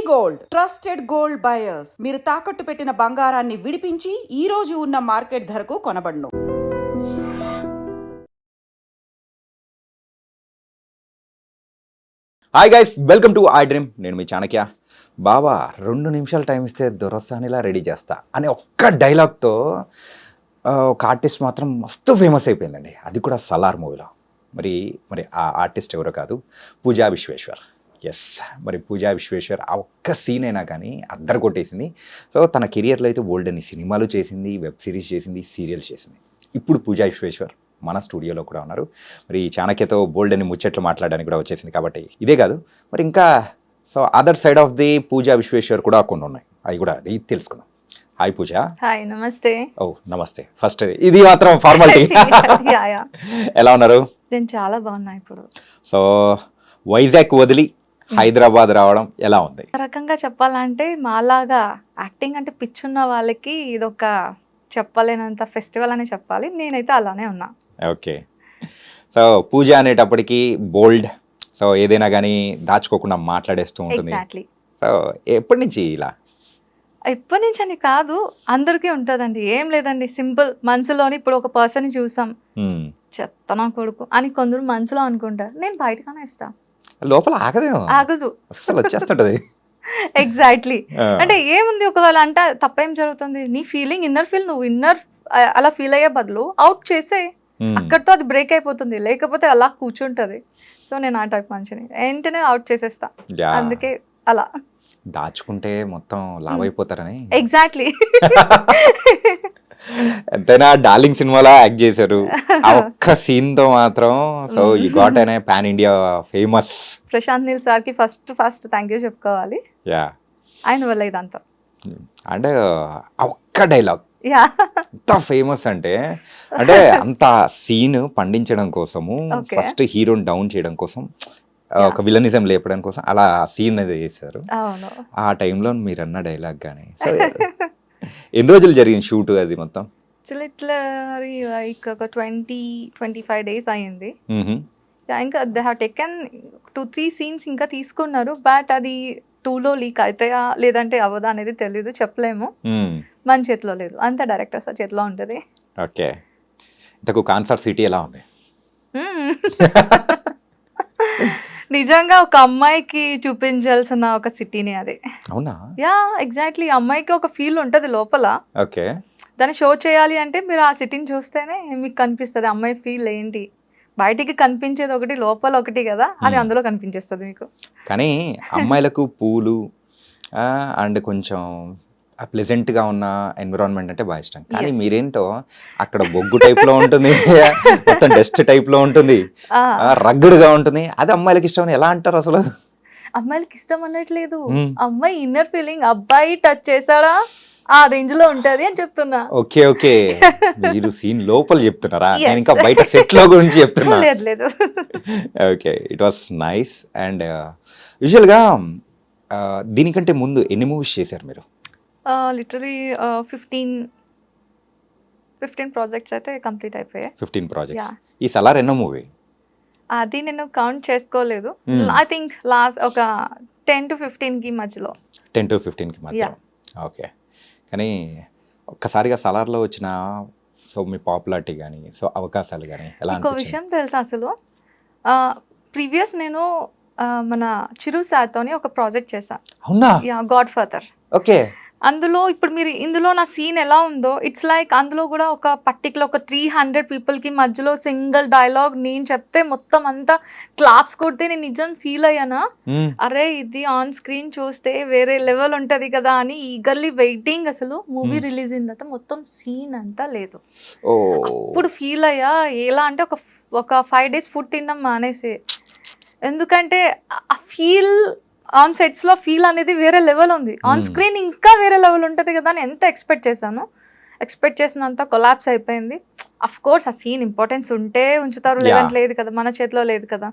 Gold trusted gold buyers మీరు తాకట్టు పెట్టిన బంగారాన్ని విడిపించి ఈ రోజు ఉన్న మార్కెట్ ధరకు కొనబడును. Hi guys, welcome to I dream. నేను మీ చాణక్య. బావా 2 నిమిషాలు టైం ఇస్తే దొరసానిలా రెడీ చేస్తా అనే ఒక్క డైలాగ్తో ఒక ఆర్టిస్ట్ మాత్రం మస్తు ఫేమస్ అయిపోయిందండి. అది కూడా సలార్ మూవీలో. మరి ఆ ఆర్టిస్ట్ ఎవరో కాదు, పూజా విశ్వేశ్వర్. ఎస్, మరి పూజా విశ్వేశ్వర్ ఆ ఒక్క సీన్ అయినా కానీ అద్దరు కొట్టేసింది. సో తన కెరియర్లో అయితే బోల్డ్ అని సినిమాలు చేసింది, వెబ్ సిరీస్ చేసింది, సీరియల్స్ చేసింది. ఇప్పుడు పూజా విశ్వేశ్వర్ మన స్టూడియోలో కూడా ఉన్నారు. మరి చాణక్యతో బోల్డ్ అని ముచ్చట్లు మాట్లాడడానికి కూడా వచ్చేసింది. కాబట్టి ఇదే కాదు, మరి ఇంకా so other side of the Pooja Vishweshwar కూడా కొన్ని ఉన్నాయి, అవి కూడా ఇది తెలుసుకుందాం. హాయ్ పూజ. హాయ్, నమస్తే. ఓ నమస్తే. ఫస్ట్ ఇది మాత్రం ఫార్మాలిటీ. ఎలా ఉన్నారు? నేను చాలా బాగున్నా ఇప్పుడు. సో వైజాగ్ వదిలి హైదరాబాద్ రావడం ఎలా ఉంది? ఒక రకంగా చెప్పాలంటే మాలాగా యాక్టింగ్ అంటే పిచ్చున్న వాళ్ళకి ఇదొక చెప్పలేనంత ఫెస్టివల్ అని చెప్పాలి. నేనైతే అలానే ఉన్నా. ఓకే. సో పూజ అనేటప్పటికి బోల్డ్, సో ఏదైనా కానీ దాచుకోకుండా మాట్లాడేస్తూ ఉంటుంది. ఎగ్జాక్ట్లీ. సో ఎప్పటి నుంచి ఇలా? ఎప్పటి నుంచి అని కాదు, అందరికీ ఉంటుందండి. ఏం లేదండి, సింపుల్. మనసులోని ఇప్పుడు ఒక పర్సన్ చూసాం, చెత్త నా కొడుకు అని కొందరు మనసులో అనుకుంటారు. నేను బయటకనే ఇస్తా, లోపల ఆగదేమో, ఆగదు, అసలు వచ్చేస్తుంటది. ఎగ్జాక్ట్లీ. అంటే ఏముంది, ఒకవేళ అంటే తప్పేం జరుగుతుంది? నీ ఫీలింగ్ ఇన్నర్ ఫీల్, నువ్వు ఇన్నర్ అలా ఫీల్ అయ్యే బదులు అవుట్ చేసే, అక్కడితో అది బ్రేక్ అయిపోతుంది. లేకపోతే అలా కూర్చుంటది. సో నేను ఆ టైప్ మనిషిని, వెంటనే అవుట్ చేసేస్తా. అందుకే అలా దాచుకుంటే మొత్తం లావ్ అయిపోతారని. ఎగ్జాక్ట్లీ. ఎంతైనా డార్లింగ్ సినిమాలో యాక్ట్ చేశారు. ఆ ఒక్క సీన్ తో మాత్రం సో యూ గాట్ అనే pan India famous. Prashanth Neel sir కి ఫస్ట్ థ్యాంక్ యూ చెప్పుకోవాలి. యా, ఆయన వల్ల ఇదంతా. అంటే ఆ ఒక్క డైలాగ్ యా ఎంత ఫేమస్ అంటే అంత సీన్ పండించడం కోసము, ఫస్ట్ హీరోని డౌన్ చేయడం కోసం, ఒక విలనిజం లేపడం కోసం అలా సీన్ అది చేశారు. ఆ టైంలో మీరు అన్న డైలాగ్ కానీ. సో ఎన్ని రోజులు జరిగింది షూట్ అది మొత్తం? లైక్ ఒక 20-25 days అయ్యింది. ఇంకా దే హ్యావ్ టేకెన్ 2-3 scenes ఇంకా తీసుకున్నారు. బట్ అది 2లో లీక్ అవుతాయా లేదంటే అవ్వదా అనేది తెలీదు, చెప్పలేము. మన చేతిలో లేదు, అంత డైరెక్టర్ సార్ చేతిలో ఉంటుంది. ఓకే. ఇంతకు కాన్సర్ట్ సిటీ ఎలా ఉంది? నిజంగా ఒక అమ్మాయికి చూపించాల్సిన ఒక సిటీని అది. అవునా? Yeah, exactly. అమ్మాయికి ఒక ఫీల్ ఉంటుంది లోపల. ఓకే. దాన్ని షో చేయాలి అంటే మీరు ఆ సిటీని చూస్తేనే మీకు కనిపిస్తుంది అమ్మాయి ఫీల్ ఏంటి. బయటికి కనిపించేది ఒకటి, లోపల ఒకటి కదా, అది అందులో కనిపించేస్తుంది మీకు. కానీ అమ్మాయిలకు పూలు అండ్ కొంచెం ప్లెజెంట్గా ఉన్న ఎన్విరాన్మెంట్ అంటే బాగా ఇష్టం. కానీ మీరేంటో అక్కడ బొగ్గు టైప్లో ఉంటుంది, మొత్తం డస్ట్ టైప్లో ఉంటుంది, రగ్గుడుగా ఉంటుంది. అది అమ్మాయిలకి ఇష్టం అని ఎలా అంటారు అసలు? అమ్మాయిలకి ఇష్టం అనట్లేదు, అమ్మాయి ఇన్నర్ ఫీలింగ్ అబ్బాయి టచ్ చేశాడా ఆ రేంజ్ లో ఉంటది అని చెప్తున్నా. ఓకే ఓకే, మీరు సీన్ లోపల చెప్తున్నారా? నేను ఇంకా బయట సెట్ లో గురించి చెప్తున్నా. లేదు. Okay, it was nice. And యూజువల్గా దీనికంటే ముందు ఎన్ని మూవీస్ చేశారు మీరు? లిటరలీ 15 ప్రాజెక్ట్స్ అయితే కంప్లీట్ అయిపోయాయి. 15 ప్రాజెక్ట్స్. ఈ సలార్ ఎన్నో మూవీ? అది నేను కౌంట్ చేసుకోలేదు. ఐ థింక్ లాస్ట్ ఒక 10-15 మధ్యలో. 10-15 మధ్యలో. ఓకే. కానీ ఒక్కసారిగా సలార్లో వచ్చిన సో మీ పాపులారిటీ కానీ, సో అవకాశాలు కానీ ఎలా? ఇంకో విషయం తెలుసా అసలు, ప్రీవియస్ నేను మన చిరు సార్తోని ఒక ప్రాజెక్ట్ చేశాను. అవునా? Yeah, God father. ఓకే. అందులో ఇప్పుడు మీరు ఇందులో నా సీన్ ఎలా ఉందో, ఇట్స్ లైక్ అందులో కూడా ఒక పర్టికులర్ ఒక 300 పీపుల్కి మధ్యలో సింగిల్ డైలాగ్ నేను చెప్తే మొత్తం అంతా క్లాప్స్ కొడితే నేను నిజం ఫీల్ అయ్యానా, అరే ఇది ఆన్ స్క్రీన్ చూస్తే వేరే లెవెల్ ఉంటుంది కదా అని ఈగర్లీ వెయిటింగ్. అసలు మూవీ రిలీజ్ అయిన తర్వాత మొత్తం సీన్ అంతా లేదు, అప్పుడు ఫీల్ అయ్యా. ఎలా అంటే ఒక 5 days ఫుడ్ తినడం మానేసి, ఎందుకంటే ఆ ఫీల్ ఆన్ సెట్స్లో ఫీల్ అనేది వేరే లెవెల్ ఉంది, ఆన్ స్క్రీన్ ఇంకా వేరే లెవెల్ ఉంటుంది కదా అని ఎంత ఎక్స్పెక్ట్ చేశాను. ఎక్స్పెక్ట్ చేసినంత కొలాప్స్ అయిపోయింది. అఫ్ కోర్స్ ఆ సీన్ ఇంపార్టెన్స్ ఉంటే ఉంచుతారు, లేదంటే లేదు కదా, మన చేతిలో లేదు కదా.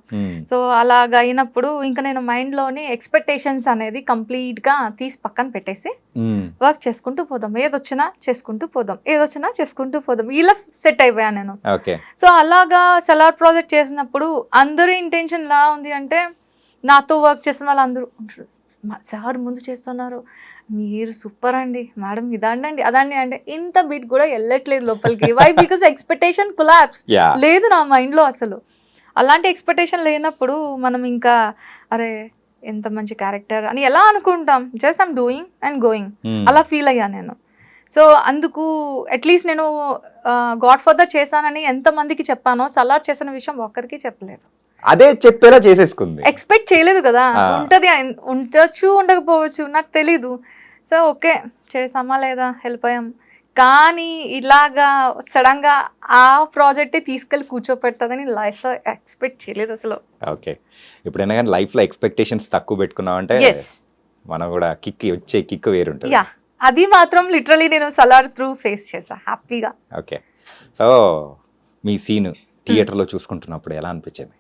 సో అలాగా అయినప్పుడు ఇంకా నేను మైండ్లోని ఎక్స్పెక్టేషన్స్ అనేది కంప్లీట్గా తీసి పక్కన పెట్టేసి వర్క్ చేసుకుంటూ పోదాం, ఏదొచ్చినా చేసుకుంటూ పోదాం, ఇలా సెట్ అయిపోయాను నేను. సో అలాగా సలార్ ప్రాజెక్ట్ చేసినప్పుడు అందరి ఇంటెన్షన్ ఎలా ఉంది అంటే, నాతో వర్క్ చేసిన వాళ్ళందరూ సార్ ముందు చేస్తున్నారు, మీరు సూపర్ అండి మేడం, ఇదండి అదండి అంటే ఇంత బీట్ కూడా వెళ్ళట్లేదు లోపలికి. Why? Because expectation collapse yeah లేదు నా మైండ్లో అసలు. అలాంటి ఎక్స్పెక్టేషన్ లేనప్పుడు మనం ఇంకా అరే ఎంత మంచి క్యారెక్టర్ అని ఎలా అనుకుంటాం? Just I'm doing and going, అలా ఫీల్ అయ్యా నేను. సో అందుకు అట్లీస్ట్ నేను గాడ్ ఫాదర్ చేశానని ఎంతమందికి చెప్పానో, సలార్ చేసిన విషయం ఒక్కరికి చెప్పలేదు. అదే చెప్పేలా చేసేసుకుంది. ఎక్స్పెక్ట్ చేయలేదు కదా, ఉంటది ఉండొచ్చు ఉండకపోవచ్చు నాకు తెలీదు. సో ఓకే చేసామా లేదా వెళ్ళిపోయాం. కానీ ఇలాగా సడన్గా ఆ ప్రాజెక్టే తీసుకెళ్ళి కూర్చోపెడుతుందని లైఫ్లో ఎక్స్పెక్ట్ చేయలేదు అసలు. ఓకే, ఎప్పుడైనా కానీ లైఫ్లో ఎక్స్పెక్టేషన్స్ తక్కువ పెట్టుకున్నామంటే ఎస్ మనం కూడా వచ్చే కిక్ వేరుంటుంది. యా, అది మాత్రం లిటరలీ నేను సలార్ త్రూ ఫేస్ చేసా హ్యాపీగా. ఓకే, సో మీ సీన్ థియేటర్లో చూసుకుంటున్నప్పుడు ఎలా అనిపించింది?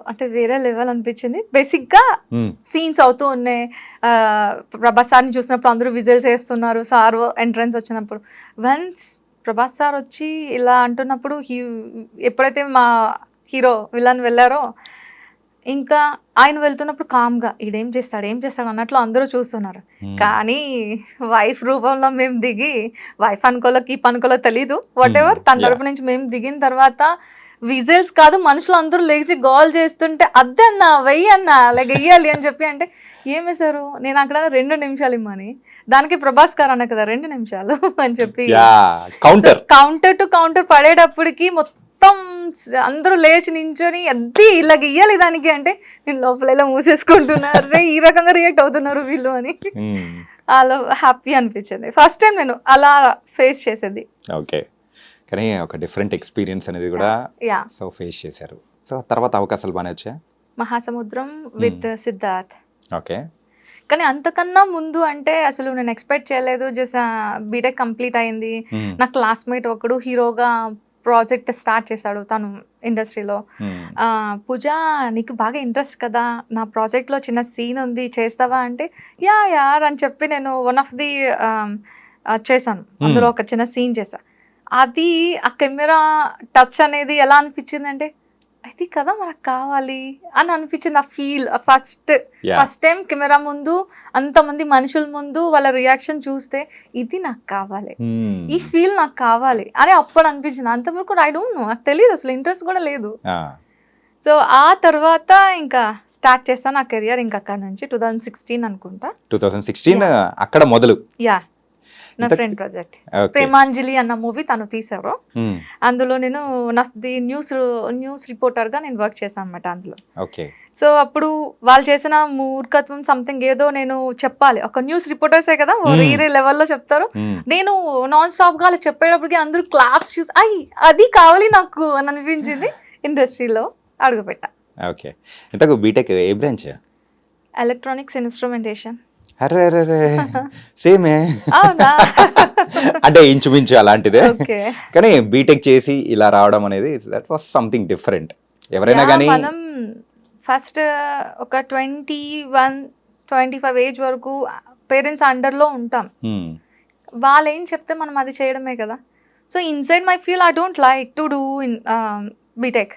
అంటే వేరే లెవెల్ అనిపించింది. బేసిక్గా సీన్స్ అవుతూ ఉన్నాయి. ప్రభాస్ సార్ని చూసినప్పుడు అందరూ విజిల్స్ వేస్తున్నారు. సార్ ఎంట్రన్స్ వచ్చినప్పుడు వన్స్ ప్రభాస్ సార్ వచ్చి ఇలా అంటున్నప్పుడు ఎప్పుడైతే మా హీరో విలన్ వెళ్ళారో, ఇంకా ఆయన వెళ్తున్నప్పుడు కామ్గా ఈడేం చేస్తాడు ఏం చేస్తాడు అన్నట్లు అందరూ చూస్తున్నారు. కానీ వైఫ్ రూపంలో మేము దిగి, వైఫ్ అనుకోలో కీప్ అనుకోలో తెలీదు, వాట్ ఎవర్, తన తరపు నుంచి మేము దిగిన తర్వాత విజిల్స్ కాదు మనుషులు అందరూ లేచి గోల్ చేస్తుంటే అద్దన్నా వెయ్యన్నా అలాగ వెయ్యాలి అని చెప్పి అంటే ఏం వేశారు? నేను అక్కడ 2 నిమిషాలు ఇమ్మని, దానికి ప్రభాస్ గారు అన్న కదా 2 నిమిషాలు అని చెప్పి కౌంటర్ టు కౌంటర్ పడేటప్పటికి మొత్తం అందరూ లేచి నించొని అద్దీ ఇలా గీయాలి దానికి అంటే నేను లోపల ఇలా మూసేసుకుంటున్నారు, ఈ రకంగా రియాక్ట్ అవుతున్నారు వీళ్ళు అని అలా హ్యాపీ అనిపించింది. ఫస్ట్ టైం నేను అలా ఫేస్ చేసేది. ఓకే, కానీ ఒక డిఫరెంట్ ఎక్స్పీరియన్స్ అనేది కూడా సో ఫేస్ చేశారు. సో తర్వాత అవకాశాలు బాగానే వచ్చాయి. మహాసముద్రం విత్ సిద్ధార్థ్. ఓకే, కానీ అంతకన్నా ముందు అంటే అసలు నేను ఎక్స్పెక్ట్ చేయలేదు. జస్ట్ బీటెక్ కంప్లీట్ అయింది, నా క్లాస్మేట్ ఒకడు హీరోగా ప్రాజెక్ట్ స్టార్ట్ చేశాడు తను ఇండస్ట్రీలో. పూజ నీకు బాగా ఇంట్రెస్ట్ కదా, నా ప్రాజెక్ట్లో చిన్న సీన్ ఉంది చేస్తావా అంటే యార్ అని చెప్పి నేను వన్ ఆఫ్ ది చేశాను. అందులో ఒక చిన్న సీన్ చేశా. అది ఆ కెమెరా టచ్ అనేది ఎలా అనిపించింది అంటే అది కదా మనకు కావాలి అని అనిపించింది. ఆ ఫీల్ ఫస్ట్ టైం కెమెరా ముందు అంతమంది మనుషుల ముందు వాళ్ళ రియాక్షన్ చూస్తే ఇది నాకు కావాలి, ఈ ఫీల్ నాకు కావాలి అని అప్పుడు అనిపించింది. అంతవరకు ఐ డోంట్ నో, నాకు తెలియదు అసలు, ఇంట్రెస్ట్ కూడా లేదు. సో ఆ తర్వాత ఇంకా స్టార్ట్ చేస్తాను నా కెరియర్. ఇంకా అక్కడ నుంచి 2016 అనుకుంటా. 2016 అక్కడ మొదలు. యా, నా ఫ్రెండ్ ప్రాజెక్ట్ ప్రేమాంజలి అన్న మూవీ తను తీసారు. అందులో నేను న్యూస్ రిపోర్టర్గా నేను వర్క్ చేశాను అనమాట అందులో. సో అప్పుడు వాళ్ళు చేసిన మూర్ఖత్వం సంథింగ్ ఏదో నేను చెప్పాలి. ఒక న్యూస్ రిపోర్టర్సే కదా వేరే లెవెల్లో చెప్తారు. నేను నాన్ స్టాప్గా అలా చెప్పేటప్పటికి అందరూ క్లాప్స్ చూసి అది కావాలి నాకు అని అనిపించింది. ఇండస్ట్రీలో అడుగుపెట్టా. ఓకే, ఇంతకు బీటెక్ ఏ బ్రాంచ్? Electronics instrumentation. అరే సేమే అంటే ఇంచుమించు అలాంటిదే. కానీ బీటెక్ చేసి ఇలా రావడం అనేది దట్ వాస్ సంథింగ్ డిఫరెంట్. ఎవరైనా కానీ మనం ఫస్ట్ ఒక 21-25 ఏజ్ వరకు పేరెంట్స్ అండర్లో ఉంటాం. వాళ్ళు ఏం చెప్తే మనం అది చేయడమే కదా. So inside my feel I don't like to do in BTech.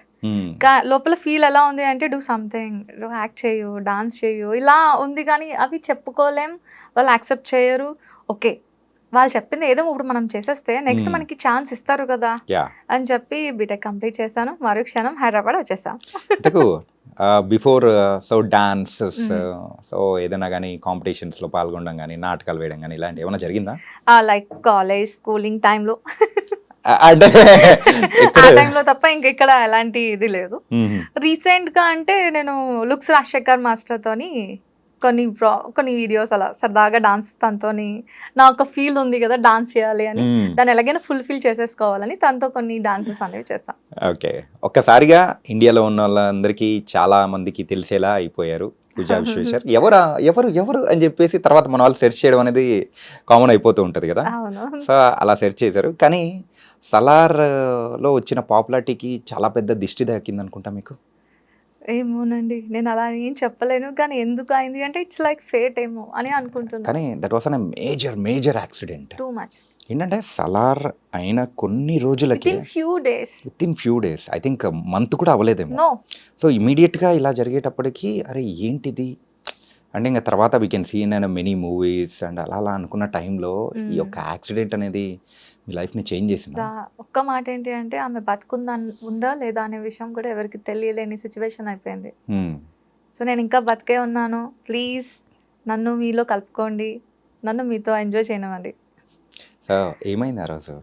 లోపల ఫీల్ ఎలా ఉంది అంటే డూ సంథింగ్, యాక్ట్ చేయు, డాన్స్ చేయు, ఇలా ఉంది. కానీ అవి చెప్పుకోలేం, వాళ్ళు యాక్సెప్ట్ చేయరు. ఓకే, వాళ్ళు చెప్పింది ఏదో ఇప్పుడు మనం చేసేస్తే నెక్స్ట్ మనకి ఛాన్స్ ఇస్తారు కదా అని చెప్పి బీటెక్ కంప్లీట్ చేశాను. మరో క్షణం హైదరాబాద్ వచ్చేసాను. బిఫోర్ సో డాన్సెస్, సో ఏదైనా కానీ కాంపిటీషన్స్లో పాల్గొనడం కానీ నాటకాలు వేయడం కానీ ఇలాంటి ఏమైనా జరిగిందా? లైక్ కాలేజ్ స్కూలింగ్ టైంలో అంటే ఆ టైంలో తప్ప ఇంకెక్కడ ఎలాంటి ఇది లేదు. రీసెంట్ గా అంటే నేను లుక్స్ రాజశేఖర్ మాస్టర్ తోని కొన్ని వీడియోస్ అలా సరదాగా డాన్స్ తనతోని నా ఒక ఫీల్ ఉంది కదా డాన్స్ చేయాలి అని, దాన్ని ఎలాగైనా ఫుల్ఫిల్ చేసేసుకోవాలని తనతో కొన్ని డాన్సెస్ అనేవి చేస్తాను. ఓకే, ఒక్కసారిగా ఇండియాలో ఉన్న వాళ్ళందరికీ చాలా మందికి తెలిసేలా అయిపోయారు పూజా విశ్వేశ్వర్. ఎవరు ఎవరు అని చెప్పేసి తర్వాత మన వాళ్ళు సెర్చ్ చేయడం అనేది కామన్ అయిపోతూ ఉంటుంది కదా. సో అలా సెర్చ్ చేశారు. కానీ సలార్లో వచ్చిన పాపులారిటీకి చాలా పెద్ద దిష్టి తాకింది అనుకుంటా మీకు. ఏమోనండి, నేను అలా ఏం చెప్పలేను. కానీ ఎందుకు అయింది అంటే ఇట్స్ లైక్ ఫేట్ ఏమో అని అనుకుంటున్నాను. కానీ that was an major accident. Too much. ఏంటంటే సలార్ అయిన కొన్ని రోజులకి with in few days I think month కూడా అవ్వలేదేమో. సో ఇమీడియట్గా ఇలా జరిగేటప్పటికి అరే ఏంటిది అంటే ఇంకా తర్వాత we can see in many movies and అలా అలా అనుకున్న టైంలో ఈ యొక్క యాక్సిడెంట్ అనేది మీ లైఫ్ని చేంజ్ చేసిందా? ఒక్క మాట ఏంటి అంటే ఆమె ఉందా లేదా అనే విషయం కూడా ఎవరికి తెలియలేని సిచ్యువేషన్ అయిపోయింది. సో నేను ఇంకా బతికే ఉన్నాను, ప్లీజ్ నన్ను మీలో కలుపుకోండి, నన్ను మీతో ఎంజాయ్ చేయనివ్వండి. సో ఏమైంది ఆ రోజు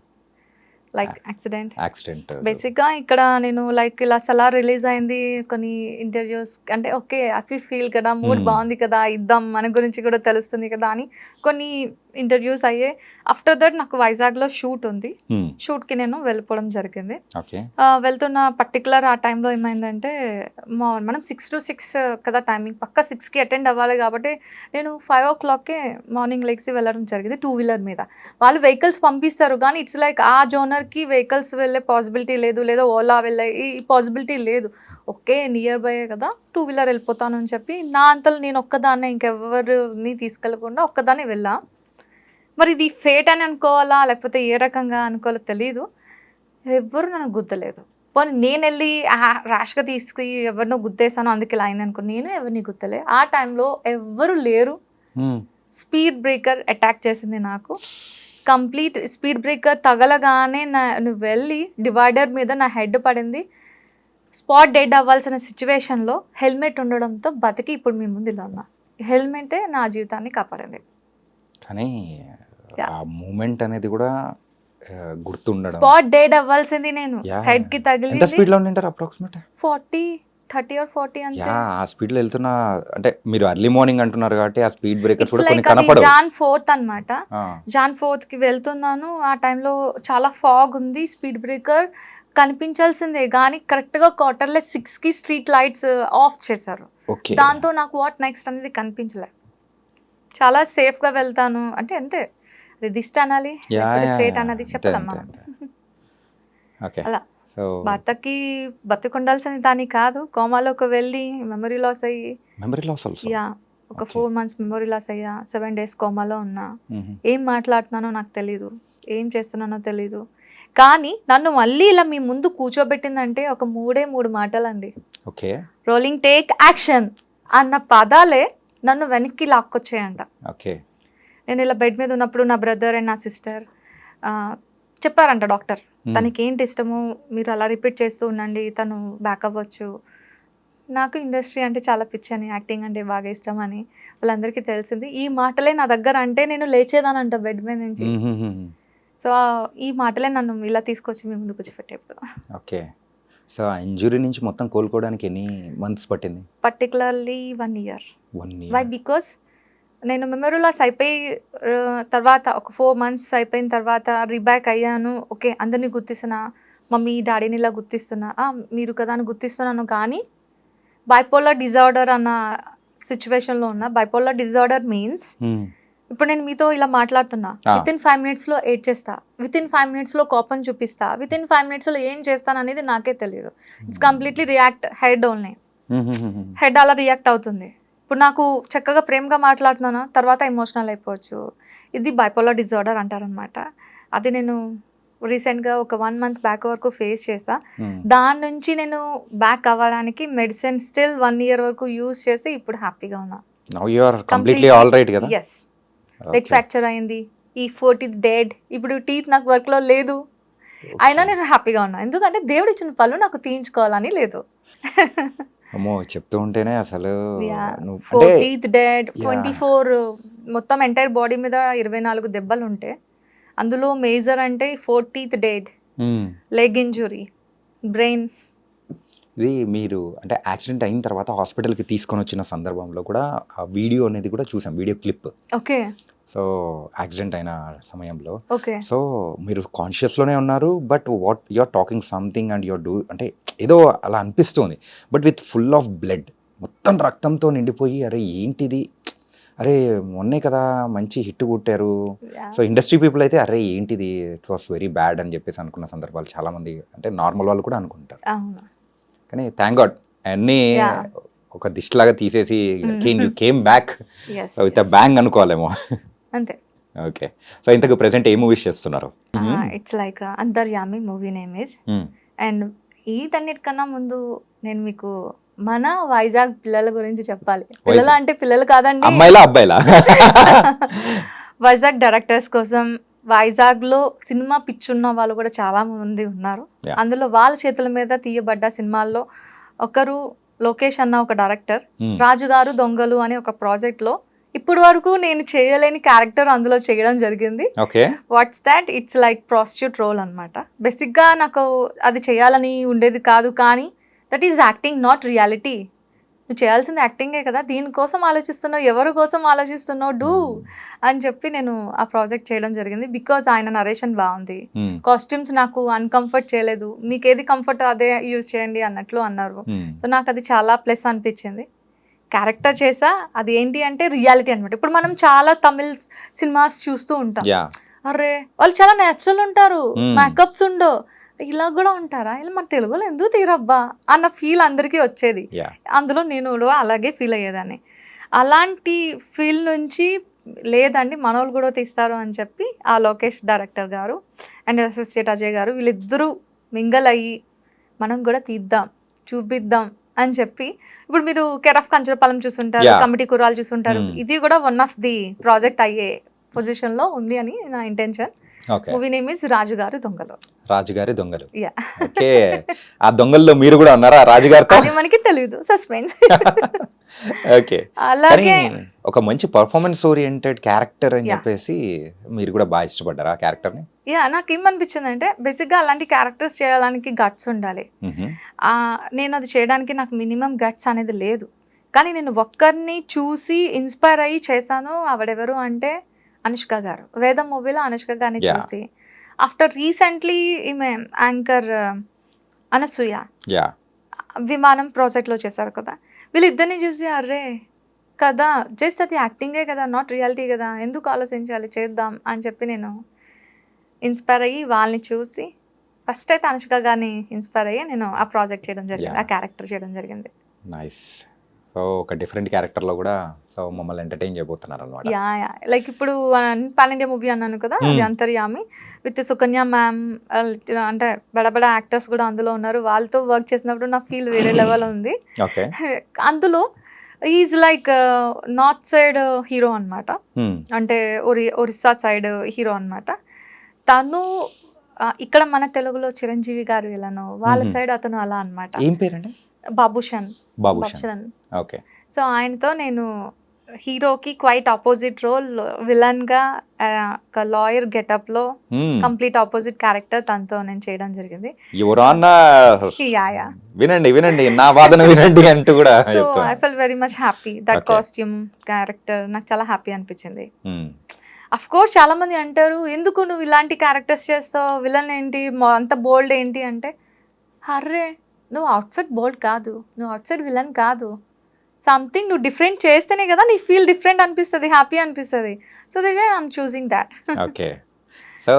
లైక్ యాక్సిడెంట్ బేసిక్గా? ఇక్కడ నేను లైక్ ఇలా సలార్ రిలీజ్ అయింది, కొన్ని ఇంటర్వ్యూస్ అంటే ఓకే హ్యాపీ ఫీల్ కదా, మూడ్ బాగుంది కదా, ఇద్దాం మన గురించి కూడా తెలుస్తుంది కదా అని కొన్ని ఇంటర్వ్యూస్ అయ్యాయి. ఆఫ్టర్ దట్ నాకు వైజాగ్లో షూట్ ఉంది, షూట్కి నేను వెళ్ళిపోవడం జరిగింది. వెళ్తున్న పర్టికులర్ ఆ టైంలో ఏమైందంటే మనం 6 to 6 కదా టైమింగ్, పక్క 6కి అటెండ్ అవ్వాలి కాబట్టి నేను 5 o'clockకే మార్నింగ్ లెగ్సి వెళ్ళడం జరిగింది 2-wheeler మీద. వాళ్ళు వెహికల్స్ పంపిస్తారు కానీ ఇట్స్ లైక్ ఆ జోనర్కి వెహికల్స్ వెళ్ళే పాసిబిలిటీ లేదు, లేదా ఓలా వెళ్ళే ఈ పాసిబిలిటీ లేదు. ఓకే నియర్ బై కదా 2-wheeler వెళ్ళిపోతాను అని చెప్పి నా అంతలో నేను ఒక్కదాన్నే, ఇంకెవరిని తీసుకెళ్ళకుండా ఒక్కదాన్నే వెళ్ళా. మరి ఇది ఫేట్ అని అనుకోవాలా లేకపోతే ఏ రకంగా అనుకోవాలో తెలీదు, ఎవ్వరు నన్ను గుద్దలేదు. పోనీ నేను వెళ్ళి ర్యాష్గా తీసుకు ఎవరినో గుద్దేశాను అందుకే ఇలా అయింది అనుకో, నేను ఎవరిని గుద్దలే. ఆ టైంలో ఎవ్వరు లేరు. స్పీడ్ బ్రేకర్ అటాక్ చేసింది నాకు. కంప్లీట్ స్పీడ్ బ్రేకర్ తగలగానే నువ్వు వెళ్ళి డివైడర్ మీద నా హెడ్ పడింది. స్పాట్ డెడ్ అవ్వాల్సిన సిచ్యువేషన్లో హెల్మెట్ ఉండడంతో బతికి ఇప్పుడు మీ ముందు ఇలా ఉన్నా. హెల్మెటే నా జీవితాన్ని కాపాడింది. కానీ ఆ మూమెంట్ అనేది కూడా గుర్తుండడం. స్పాట్ డెడ్ అవ్వాల్సింది నేను, హెడ్ కి తగిలింది. ఎంత స్పీడ్ లో ఉంటారు అప్రాక్సిమేట్? 30 or 40 అంతే. ఆ స్పీడ్ లో వెళ్తున్నా అంటే మీరు ఎర్లీ మార్నింగ్ అంటున్నారు కాబట్టి ఆ స్పీడ్ బ్రేకర్స్ కూడా కొన్ని కనపడవు. జాన్ 4th అన్నమాట. జాన్ 4th కి వెళ్తున్నాను, ఆ టైంలో చాలా ఫాగ్ ఉంది, స్పీడ్ బ్రేకర్ కనిపించాల్సిందే కానీ కరెక్ట్ గా క్వార్టర్లెస్ 6కి స్ట్రీట్ లైట్స్ ఆఫ్ చేశారు. దాంతో నాకు వాట్ నెక్స్ట్ అనేది కనిపించలేదు. చాలా సేఫ్ గా వెళ్తాను అంటే అంతే, అది దిష్ట అనాలి ఫేట్ అన్నది చెప్పదమ్మా. అలా బతికుండాల్సింది దాన్ని కాదు, కోమాలోకి వెళ్ళి మెమరీ లాస్ అయ్యి ఒక 4 months మెమరీ లాస్ అయ్యా, 7 days కోమాలో ఉన్నా. ఏం మాట్లాడుతున్నానో నాకు తెలీదు, ఏం చేస్తున్నానో తెలీదు. కానీ నన్ను మళ్ళీ ఇలా మీ ముందు కూర్చోబెట్టిందంటే ఒక 3 మాటలండి. రోలింగ్ టేక్ యాక్షన్ అన్న పదాలే నన్ను వెనక్కి లాక్కొచ్చాయంట. నేను ఇలా బెడ్ మీద ఉన్నప్పుడు నా బ్రదర్ అండ్ నా సిస్టర్ చెప్పారంట డాక్టర్, తనకి ఏంటి ఇష్టమో మీరు అలా రిపీట్ చేస్తూ ఉండండి, తను బ్యాక్ అవ్వచ్చు. నాకు ఇండస్ట్రీ అంటే చాలా పిచ్చని, యాక్టింగ్ అంటే బాగా ఇష్టం అని వాళ్ళందరికీ తెలిసింది. ఈ మాటలే నా దగ్గర అంటే నేను లేచేదానంట బెడ్ మీద నుంచి. సో ఈ మాటలే నన్ను ఇలా తీసుకొచ్చి మీ ముందు కూర్చోపెట్టేప్పుడు. ఓకే, సో ఆ ఇంజురీ నుంచి మొత్తం కోలుకోవడానికి ఎన్ని మంత్స్ పట్టింది? Particularly 1 year. వై? బికాస్ నేను మెమరీ లాస్ అయిపోయి తర్వాత ఒక 4 months అయిపోయిన తర్వాత రీబ్యాక్ అయ్యాను. ఓకే అందరినీ గుర్తిస్తున్నా, మమ్మీ డాడీని ఇలా గుర్తిస్తున్నా, మీరు కదా అని గుర్తిస్తున్నాను. కానీ బైపోలార్ డిజార్డర్ అన్న సిచ్యువేషన్లో ఉన్నా. బైపోలార్ డిజార్డర్ మీన్స్ ఇప్పుడు నేను మీతో ఇలా మాట్లాడుతున్నా, వితిన్ 5 minutesలో ఏడ్ చేస్తా, వితిన్ 5 minutesలో కోపం చూపిస్తా, వితిన్ 5 minutesలో ఏం చేస్తాను అనేది నాకే తెలియదు. It's completely react head only. Head అలా రియాక్ట్ అవుతుంది. ఇప్పుడు నాకు చక్కగా ప్రేమగా మాట్లాడుతున్నాను, తర్వాత ఎమోషనల్ అయిపోవచ్చు. ఇది బైపోలార్ డిజార్డర్ అంటారనమాట. అది నేను రీసెంట్గా ఒక 1 month బ్యాక్ వరకు ఫేస్ చేసా. దాని నుంచి నేను బ్యాక్ అవ్వడానికి మెడిసిన్ స్టిల్ 1 year వరకు యూజ్ చేసి ఇప్పుడు హ్యాపీగా ఉన్నా. ఎస్, లెగ్ ఫ్రాక్చర్ అయింది, ఈ 4 డెడ్, ఇప్పుడు టీత్ నాకు వర్క్లో లేదు, అయినా నేను హ్యాపీగా ఉన్నా. ఎందుకంటే దేవుడు ఇచ్చిన పళ్ళు నాకు తీయించుకోవాలని లేదు. అమ్మో చెప్తూ ఉంటేనే అసలు 4 teeth డెడ్, 24 మొత్తం ఎంటైర్ బాడీ మీద 24 దెబ్బలు ఉంటే అందులో మేజర్ అంటే 4 teeth dead, leg injury, brain. ఇది మీరు అంటే యాక్సిడెంట్ అయిన తర్వాత హాస్పిటల్కి తీసుకొని వచ్చిన సందర్భంలో కూడా ఆ వీడియో అనేది కూడా చూసాం, video clip. Okay, so accident అయిన సమయంలో ఓకే, సో మీరు కాన్షియస్లోనే ఉన్నారు, but what you're talking something and you're do అంటే ఏదో అలా అనిపిస్తుంది, but with full of blood, మొత్తం రక్తంతో నిండిపోయి అరే ఏంటిది, అరే మొన్నే కదా మంచి హిట్ కొట్టారు. సో ఇండస్ట్రీ పీపుల్ అయితే అరే ఏంటిది, ఇట్ వాస్ వెరీ బ్యాడ్ అని చెప్పేసి అనుకున్న సందర్భాలు చాలామంది, అంటే నార్మల్ వాళ్ళు కూడా అనుకుంటారు. కానీ థ్యాంక్ గాడ్ అన్నీ ఒక దిష్టిలాగా తీసేసి you came back with a bang అనుకోవాలేమో. అంతే. ఓకే, సో ఇంతకు ప్రెసెంట్ ఏ మూవీస్ చేస్తున్నారు? It's like Antaryami movie name is. And వీటన్నిటికన్నా ముందు నేను మీకు మన వైజాగ్ పిల్లల గురించి చెప్పాలి. పిల్లలు అంటే పిల్లలు కాదండి, అమ్మాయిలా అబ్బాయిలా? వైజాగ్ డైరెక్టర్స్ కోసం వైజాగ్లో సినిమా పిచ్చున్న వాళ్ళు కూడా చాలా మంది ఉన్నారు. Yeah. అందులో వాళ్ళ చేతుల మీద తీయబడ్డ సినిమాల్లో ఒకరు లోకేష్ అన్న ఒక డైరెక్టర్, Hmm. రాజుగారు దొంగలు అనే ఒక ప్రాజెక్ట్లో ఇప్పుడు వరకు నేను చేయలేని క్యారెక్టర్ అందులో చేయడం జరిగింది. Okay. What's that, it's like prostitute role అనమాట. బేసిక్గా నాకు అది చేయాలని ఉండేది కాదు, కానీ that is acting, not reality. నువ్వు చేయాల్సింది యాక్టింగే కదా, దీనికోసం ఆలోచిస్తున్నావు, ఎవరి కోసం ఆలోచిస్తున్నావు, డూ అని చెప్పి నేను ఆ ప్రాజెక్ట్ చేయడం జరిగింది. బికాజ్ ఆయన నరేషన్ బాగుంది, కాస్ట్యూమ్స్ నాకు అన్కంఫర్ట్ చేయలేదు, మీకు ఏది కంఫర్ట్ అదే యూజ్ చేయండి అన్నట్లు అన్నారు. సో నాకు అది చాలా ప్లస్ అనిపించింది. క్యారెక్టర్ చేసా, అది ఏంటి అంటే రియాలిటీ అనమాట. ఇప్పుడు మనం చాలా తమిళ్ సినిమాస్ చూస్తూ ఉంటాం, యా. అరే వాళ్ళు చాలా నేచురల్ ఉంటారు, Hmm. మేకప్స్ ఉండవు, ఇలా కూడా ఉంటారా, ఇలా మన తెలుగులో ఎందుకు తీరబ్బా అన్న ఫీల్ అందరికీ వచ్చేది. యా. అందులో నేను కూడా అలాగే ఫీల్ అయ్యేదాన్ని. అలాంటి ఫీల్ నుంచి లేదండి మనోళ్ళు కూడా తీస్తారు అని చెప్పి ఆ లోకేష్ డైరెక్టర్ గారు అండ్ అసోసియేట్ అజయ్ గారు వీళ్ళిద్దరూ మింగల్ అయ్యి మనం కూడా తీద్దాం, చూపిద్దాం అని చెప్పి, ఇప్పుడు మీరు కేర్ ఆఫ్ కంచరపాలెం చూసుంటారు, Yeah. కమిటీ కుర్రాలు చూసుంటారు, Hmm. ఇది కూడా వన్ ఆఫ్ ది ప్రాజెక్ట్ అయ్యే పొజిషన్లో ఉంది అని నా intention. Okay. Movie name is రాజుగారు దొంగలు. రాజుగారి దొంగలు. Yeah, okay. ఆ దొంగల్లో మీరు కూడా ఉన్నారా రాజుగారితో? అది మనకి తెలియదు, సస్పెన్స్. ఓకే. కానీ అలాగే ఒక మంచి పర్ఫార్మెన్స్ ఓరియంటెడ్ క్యారెక్టర్ అని Yeah. చెప్పేసి మీరు కూడా బాగా ఇష్టపడ్డారా ఆ క్యారెక్టర్ ని? యా, నాకు ఏమనిపించింది అంటే బేసిక్గా అలాంటి క్యారెక్టర్స్ చేయడానికి గట్స్ ఉండాలి. నేను అది చేయడానికి నాకు మినిమం గట్స్ అనేది లేదు, కానీ నేను ఒక్కరిని చూసి ఇన్స్పైర్ అయ్యి చేశాను. ఆవిడెవరు అంటే అనుష్క గారు. వేదం మూవీలో అనుష్క గారిని Yeah. చూసి, ఆఫ్టర్ రీసెంట్లీ ఈమె యాంకర్ అనసూయ యా. విమానం ప్రాజెక్ట్లో చేశారు కదా, వీళ్ళిద్దరిని చూసి అర్రే కదా, జస్ట్ అది యాక్టింగే కదా, నాట్ రియాలిటీ కదా, ఎందుకు ఆలోచించాలి, చేద్దాం అని చెప్పి నేను ఇన్స్పైర్ అయ్యి వాళ్ళని చూసి ఫస్ట్ అయితే అనుష్క గారిని ఇన్స్పైర్ అయ్యి నేను ఆ ప్రాజెక్ట్ చేయడం జరిగింది, Yeah. ఆ క్యారెక్టర్ చేయడం జరిగింది. నైస్. సో ఒక డిఫరెంట్ క్యారెక్టర్ లో కూడా సో మమ్మల్ని ఎంటర్టైన్ చేయబోతున్నారు అనమాట. యా యా, లైక్ ఇప్పుడు పాన్ ఇండియా మూవీ అన్నాను కదా, అది అంతర్యామి విత్ సుకన్య మ్యామ్, అంటే బడబడ యాక్టర్స్ కూడా అందులో ఉన్నారు. వాళ్ళతో వర్క్ చేసినప్పుడు నా ఫీల్ వేరే లెవెల్ ఉంది. ఓకే. అందులో is like north side hero అనమాట, అంటే ఒరిస్సా సైడ్ హీరో అనమాట. తను ఇక్కడ మన తెలుగులో చిరంజీవి గారు ఎలానో, వాళ్ళ Mhm. సైడ్ అతను అలా అనమాట. ఏం పేరండి? బాబుషన్. బాబుషన్. ఓకే. సో ఆయనతో నేను హీరోకి క్వైట్ ఆపోజిట్ రోల్, విలన్ గా ఒక లాయర్ గెటప్ లో కంప్లీట్ ఆపోజిట్ క్యారెక్టర్ తనతో నేను చేయడం జరిగింది. ఎవరన్నా యా యా, వినండి వినండి నా వాదన వినండి అంటూ కూడా సో చెప్తాను. I fell very much happy. That Okay. Costume character నాకు చాలా హ్యాపీ అనిపించింది. అఫ్ కోర్స్ చాలా మంది అంటారు ఎందుకు నువ్వు ఇలాంటి క్యారెక్టర్స్ చేస్తావు, విలన్ ఏంటి అంత బోల్డ్ ఏంటి అంటే, హర్రే నువ్వు అవుట్ సైడ్ బోల్డ్ కాదు, నువ్వు అవుట్ సైడ్ విలన్ కాదు, సంథింగ్ నువ్వు డిఫరెంట్ చేస్తేనే కదా నీ ఫీల్ డిఫరెంట్ అనిపిస్తుంది, హ్యాపీ అనిపిస్తుంది. So that I'm choosing that. Okay. So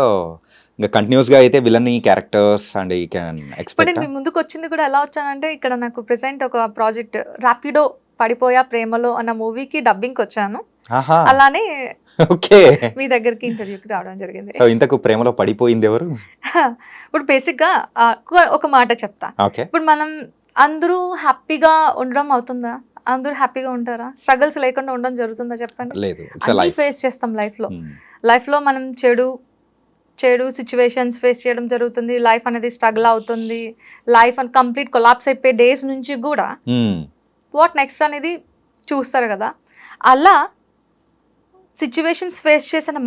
ఇంకా కంటిన్యూస్ గా అయితే villain characters and you can ఇప్పుడు ఎక్స్పెక్ట్. నేను మీ ముందుకు వచ్చింది కూడా ఎలా వచ్చానంటే, ఇక్కడ నాకు ప్రెసెంట్ ఒక ప్రాజెక్ట్ ర్యాపిడో పడిపోయా ప్రేమలో అన్న మూవీకి డబ్బింగ్కి వచ్చాను. అలానే ఓకే. మీ దగ్గరికి ఇంటర్వ్యూకి రావడం జరిగింది. సో ఇంతకు ప్రేమలో పడిపోయింది ఎవరు? ఇప్పుడు బేసిక్గా ఒక మాట చెప్తా. ఓకే. ఇప్పుడు మనం అందరూ హ్యాపీగా ఉండడం అవుతుందా? అందరూ హ్యాపీగా ఉంటారా? స్ట్రగుల్స్ లేకుండా ఉండడం జరుగుతుందా చెప్పండి? లేదు. అన్నీ ఫేస్ చేస్తాం లైఫ్లో మనం చెడు సిచ్యువేషన్స్ ఫేస్ చేయడం జరుగుతుంది. లైఫ్ అనేది స్ట్రగుల్ అవుతుంది. లైఫ్ అని కంప్లీట్ కొలాప్స్ అయిపోయే డేస్ నుంచి కూడా వాట్ నెక్స్ట్ అనేది చూస్తారు కదా. అలా సిచ్యువేషన్స్ ఫేస్ చేసిన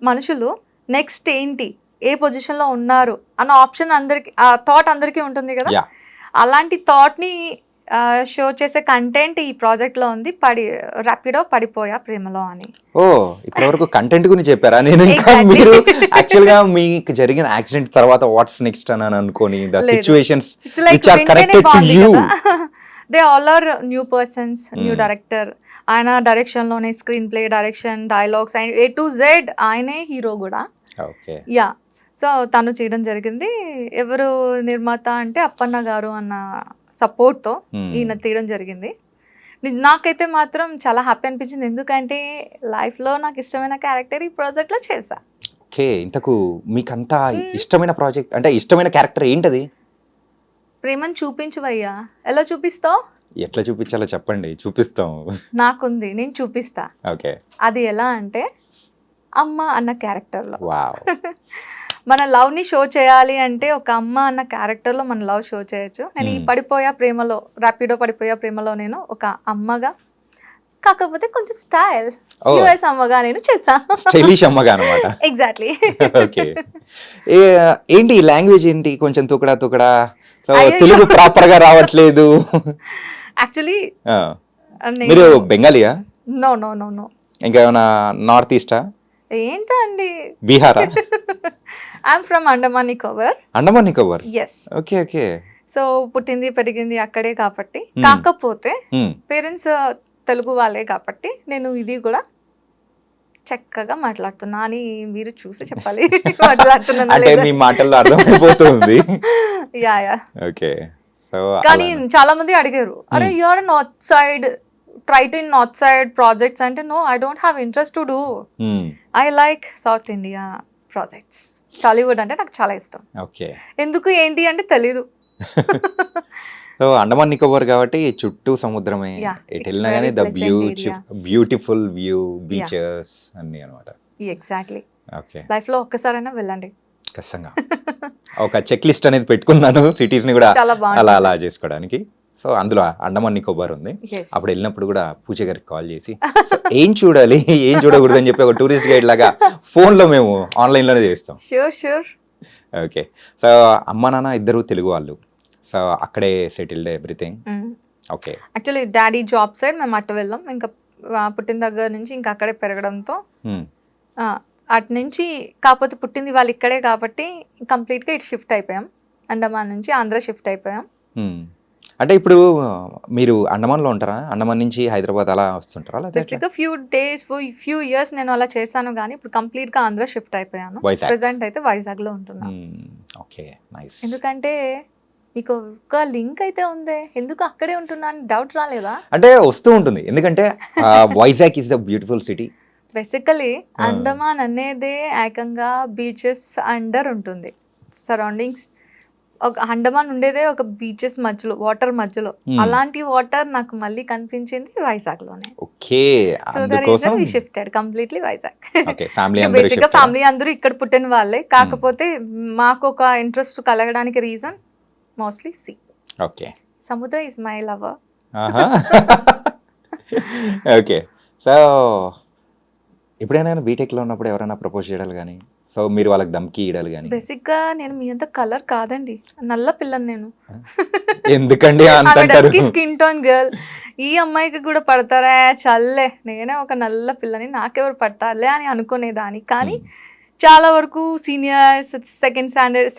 మనుషులు నెక్స్ట్ ఏంటి, ఏ పొజిషన్లో ఉన్నారు అన్న ఆప్షన్ అందరికి, ఆ థాట్ అందరికీ ఉంటుంది కదా. యా. అలాంటి థాట్ని షో చేసే కంటెంట్ ఈ ప్రాజెక్ట్లో ఉంది. ర్యాపిడో పడిపోయా ప్రేమలో అని. ఓ ఇప్పటి వరకు కంటెంట్ గురించి చెప్పారా? నేను ఇంకా Exactly. మీరు యాక్చువల్ గా మీకు జరిగిన యాక్సిడెంట్ తర్వాత వాట్స్ నెక్స్ట్ అని అనుకోని ద లేదు. Situations It's like which are వింటేనే కనెక్టెడ్ టు బాగుంది యూ. కదా. They all are new persons, new Hmm. Director. ఆయన డైరెక్షన్లోనే screen play, direction, dialogues and A to Z ఆయనే హీరో కూడా. ఓకే. యా, సో తను చేయడం జరిగింది. ఎవరు నిర్మాత అంటే అప్పన్న గారు అన్న సపోర్ట్తో ఈయన తీయడం జరిగింది. నాకైతే మాత్రం చాలా హ్యాపీ అనిపించింది, ఎందుకంటే లైఫ్లో నాకు ఇష్టమైన క్యారెక్టర్ ఈ ప్రాజెక్ట్లో చేశా. ఓకే. ఇంతకు మీకంతా ఇష్టమైన ప్రాజెక్ట్ అంటే ఇష్టమైన క్యారెక్టర్ ఏంటది? ప్రేమను చూపించువయ్యా, ఎలా చూపిస్తావు? ఎట్లా చూపించాలో చెప్పండి, చూపిస్తాం. నాకుంది, నేను చూపిస్తా. ఓకే. అది ఎలా అంటే అమ్మ అన్న క్యారెక్టర్లో. వావ్. మన లవ్ని షో చేయాలి అంటే ఒక అమ్మ అన్న క్యారెక్టర్లో మన లవ్ షో చేయొచ్చు. నేను ఈ పడిపోయా ప్రేమలో, ర్యాపిడో పడిపోయా ప్రేమలో నేను ఒక అమ్మగా, కాకపోతే కొంచెం స్టైల్ యూఎస్ అమ్మగా నేను చేసా. స్టైలిష్ అమ్మగా అనమాట. ఎగ్జాక్ట్లీ. ఓకే. ఏంటి లాంగ్వేజ్ ఏంటి కొంచెం తుకడా తుకడా, సో అయ్యో. తెలుగు ప్రాపర్ గా రావట్లేదు. యాక్చువల్లీ మీరు బెంగాలీయా? No no no no. ఇంకా ఏమైనా నార్త్ ఈస్టా, ఏంటో అండి, బీహారా? I'm from Andaman Nicobar. Andaman Nicobar. Yes. Okay okay. So పుట్టింది పెరిగింది అక్కడే కాబట్టి, కాకపోతే పేరెంట్స్ తెలుగు వాళ్ళే కాబట్టి నేను ఇది కూడా చక్కగా మాట్లాడుతున్నా అని మీరు చూసి చెప్పాలి. మాట్లాడుతున్నా అంటే మీ మాటల్లో అర్థమైపోతుంది. Yeah yeah. ఓకే. సో కానీ చాలా మంది అడిగారు, అరే you're north side, try to in north side projects అంటే, no I don't have interest to do. I like south India projects. Tollywood అంటే నాకు చాలా ఇష్టం. ఓకే. ఎందుకు ఏంటి అంటే తెలీదు. సో అండమాన్ నికోబార్ కాబట్టి చుట్టూ సముద్రమే, Yeah, ఎటు it's వెళ్ళినా very కానీ the pleasant area. Beautiful view, beaches అన్ని అనమాట. ఎగ్జాక్ట్లీ. ఓకే. లైఫ్ లో ఒక్కసారైనా వెళ్ళండి. ఖచ్చితంగా ఒక చెక్ లిస్ట్ అనేది పెట్టుకున్నాను సిటీస్ ని కూడా చాలా బాగుంటుంది. అలా అలా చేసుకోవడానికి. సో అందులో అండమాన్ నికోబార్ ఉంది. Yes. అప్పుడు వెళ్ళినప్పుడు కూడా పూజ గారికి కాల్ చేసి సో ఏం చూడాలి ఏం చూడకూడదు అని చెప్పి ఒక టూరిస్ట్ గైడ్ లాగా ఫోన్లో మేము ఆన్లైన్లోనే చేస్తాం. Sure sure. ఓకే. సో అమ్మ నాన్న ఇద్దరు తెలుగు వాళ్ళు, సో అక్కడే settled everything. Okay. Actually daddy job side మేము అటు వెళ్ళాం. ఇంకా పుట్టిన దగ్గర నుంచి ఇంకా అక్కడే పెరగడంతో అటు నుంచి, కాకపోతే పుట్టింది వాళ్ళు ఇక్కడే కాబట్టి కంప్లీట్గా ఇటు షిఫ్ట్ అయిపోయాం. అండమాన్ నుంచి ఆంధ్ర షిఫ్ట్ అయిపోయాం. అంటే ఇప్పుడు మీరు అండమాన్లో ఉంటారా? అండమాన్ నుంచి హైదరాబాద్ అలా వస్తుంటారా? బేసిక్గా ఫ్యూ డేస్ ఫ్యూ ఇయర్స్ నేను అలా చేశాను, కానీ ఇప్పుడు కంప్లీట్గా ఆంధ్ర షిఫ్ట్ అయిపోయాను. వైజాగ్. ప్రెసెంట్ అయితే వైజాగ్లో ఉంటున్నాను. Okay, nice. ఎందుకంటే మీకు ఒక లింక్ అయితే ఉంది, ఎందుకు అక్కడే ఉంటున్నాను డౌట్ రాలేదా? అంటే వస్తూ ఉంటుంది, ఎందుకంటే Vizag is the beautiful city. Basically Andaman అనేదే ఏకంగా బీచెస్ అండర్ ఉంటుంది. సరౌండింగ్స్ ఒక అండమాన్ ఉండేదే ఒక బీచెస్ మధ్యలో, వాటర్ మధ్యలో. అలాంటి వాటర్ నాకు మళ్ళీ కనిపించింది వైజాగ్ లోనే. Okay. So the reason we shifted completely Vizag. Okay. Family అందరూ బేసిక్ గా ఫ్యామిలీ అందరూ ఇక్కడ పుట్టిన వాళ్ళే, కాకపోతే మాకు ఒక ఇంట్రెస్ట్ కలగడానికి రీజన్ మోస్ట్లీ సీ. ఓకే. సముద్ర is my lover. Okay. So ఎప్పుడైనా బీటెక్లో ఉన్నప్పుడు ఎవరైనా ప్రపోజ్ చేయడాలు కానీ, సో మీరు వాళ్ళకి దమ్కి ఇయ్యడాలు కానీ? బేసిక్ గా నేను మీ అంత కలర్ కాదండి, నల్ల పిల్లని నేను. ఎందుకండి అంటారు? Skin tone girl. ఈ అమ్మాయికి కూడా పడతారా, చల్లే నేనే ఒక నల్ల పిల్లని, నాకెవరు పడతారులే అని అనుకునేదాన్ని. కానీ చాలా వరకు సీనియర్స్,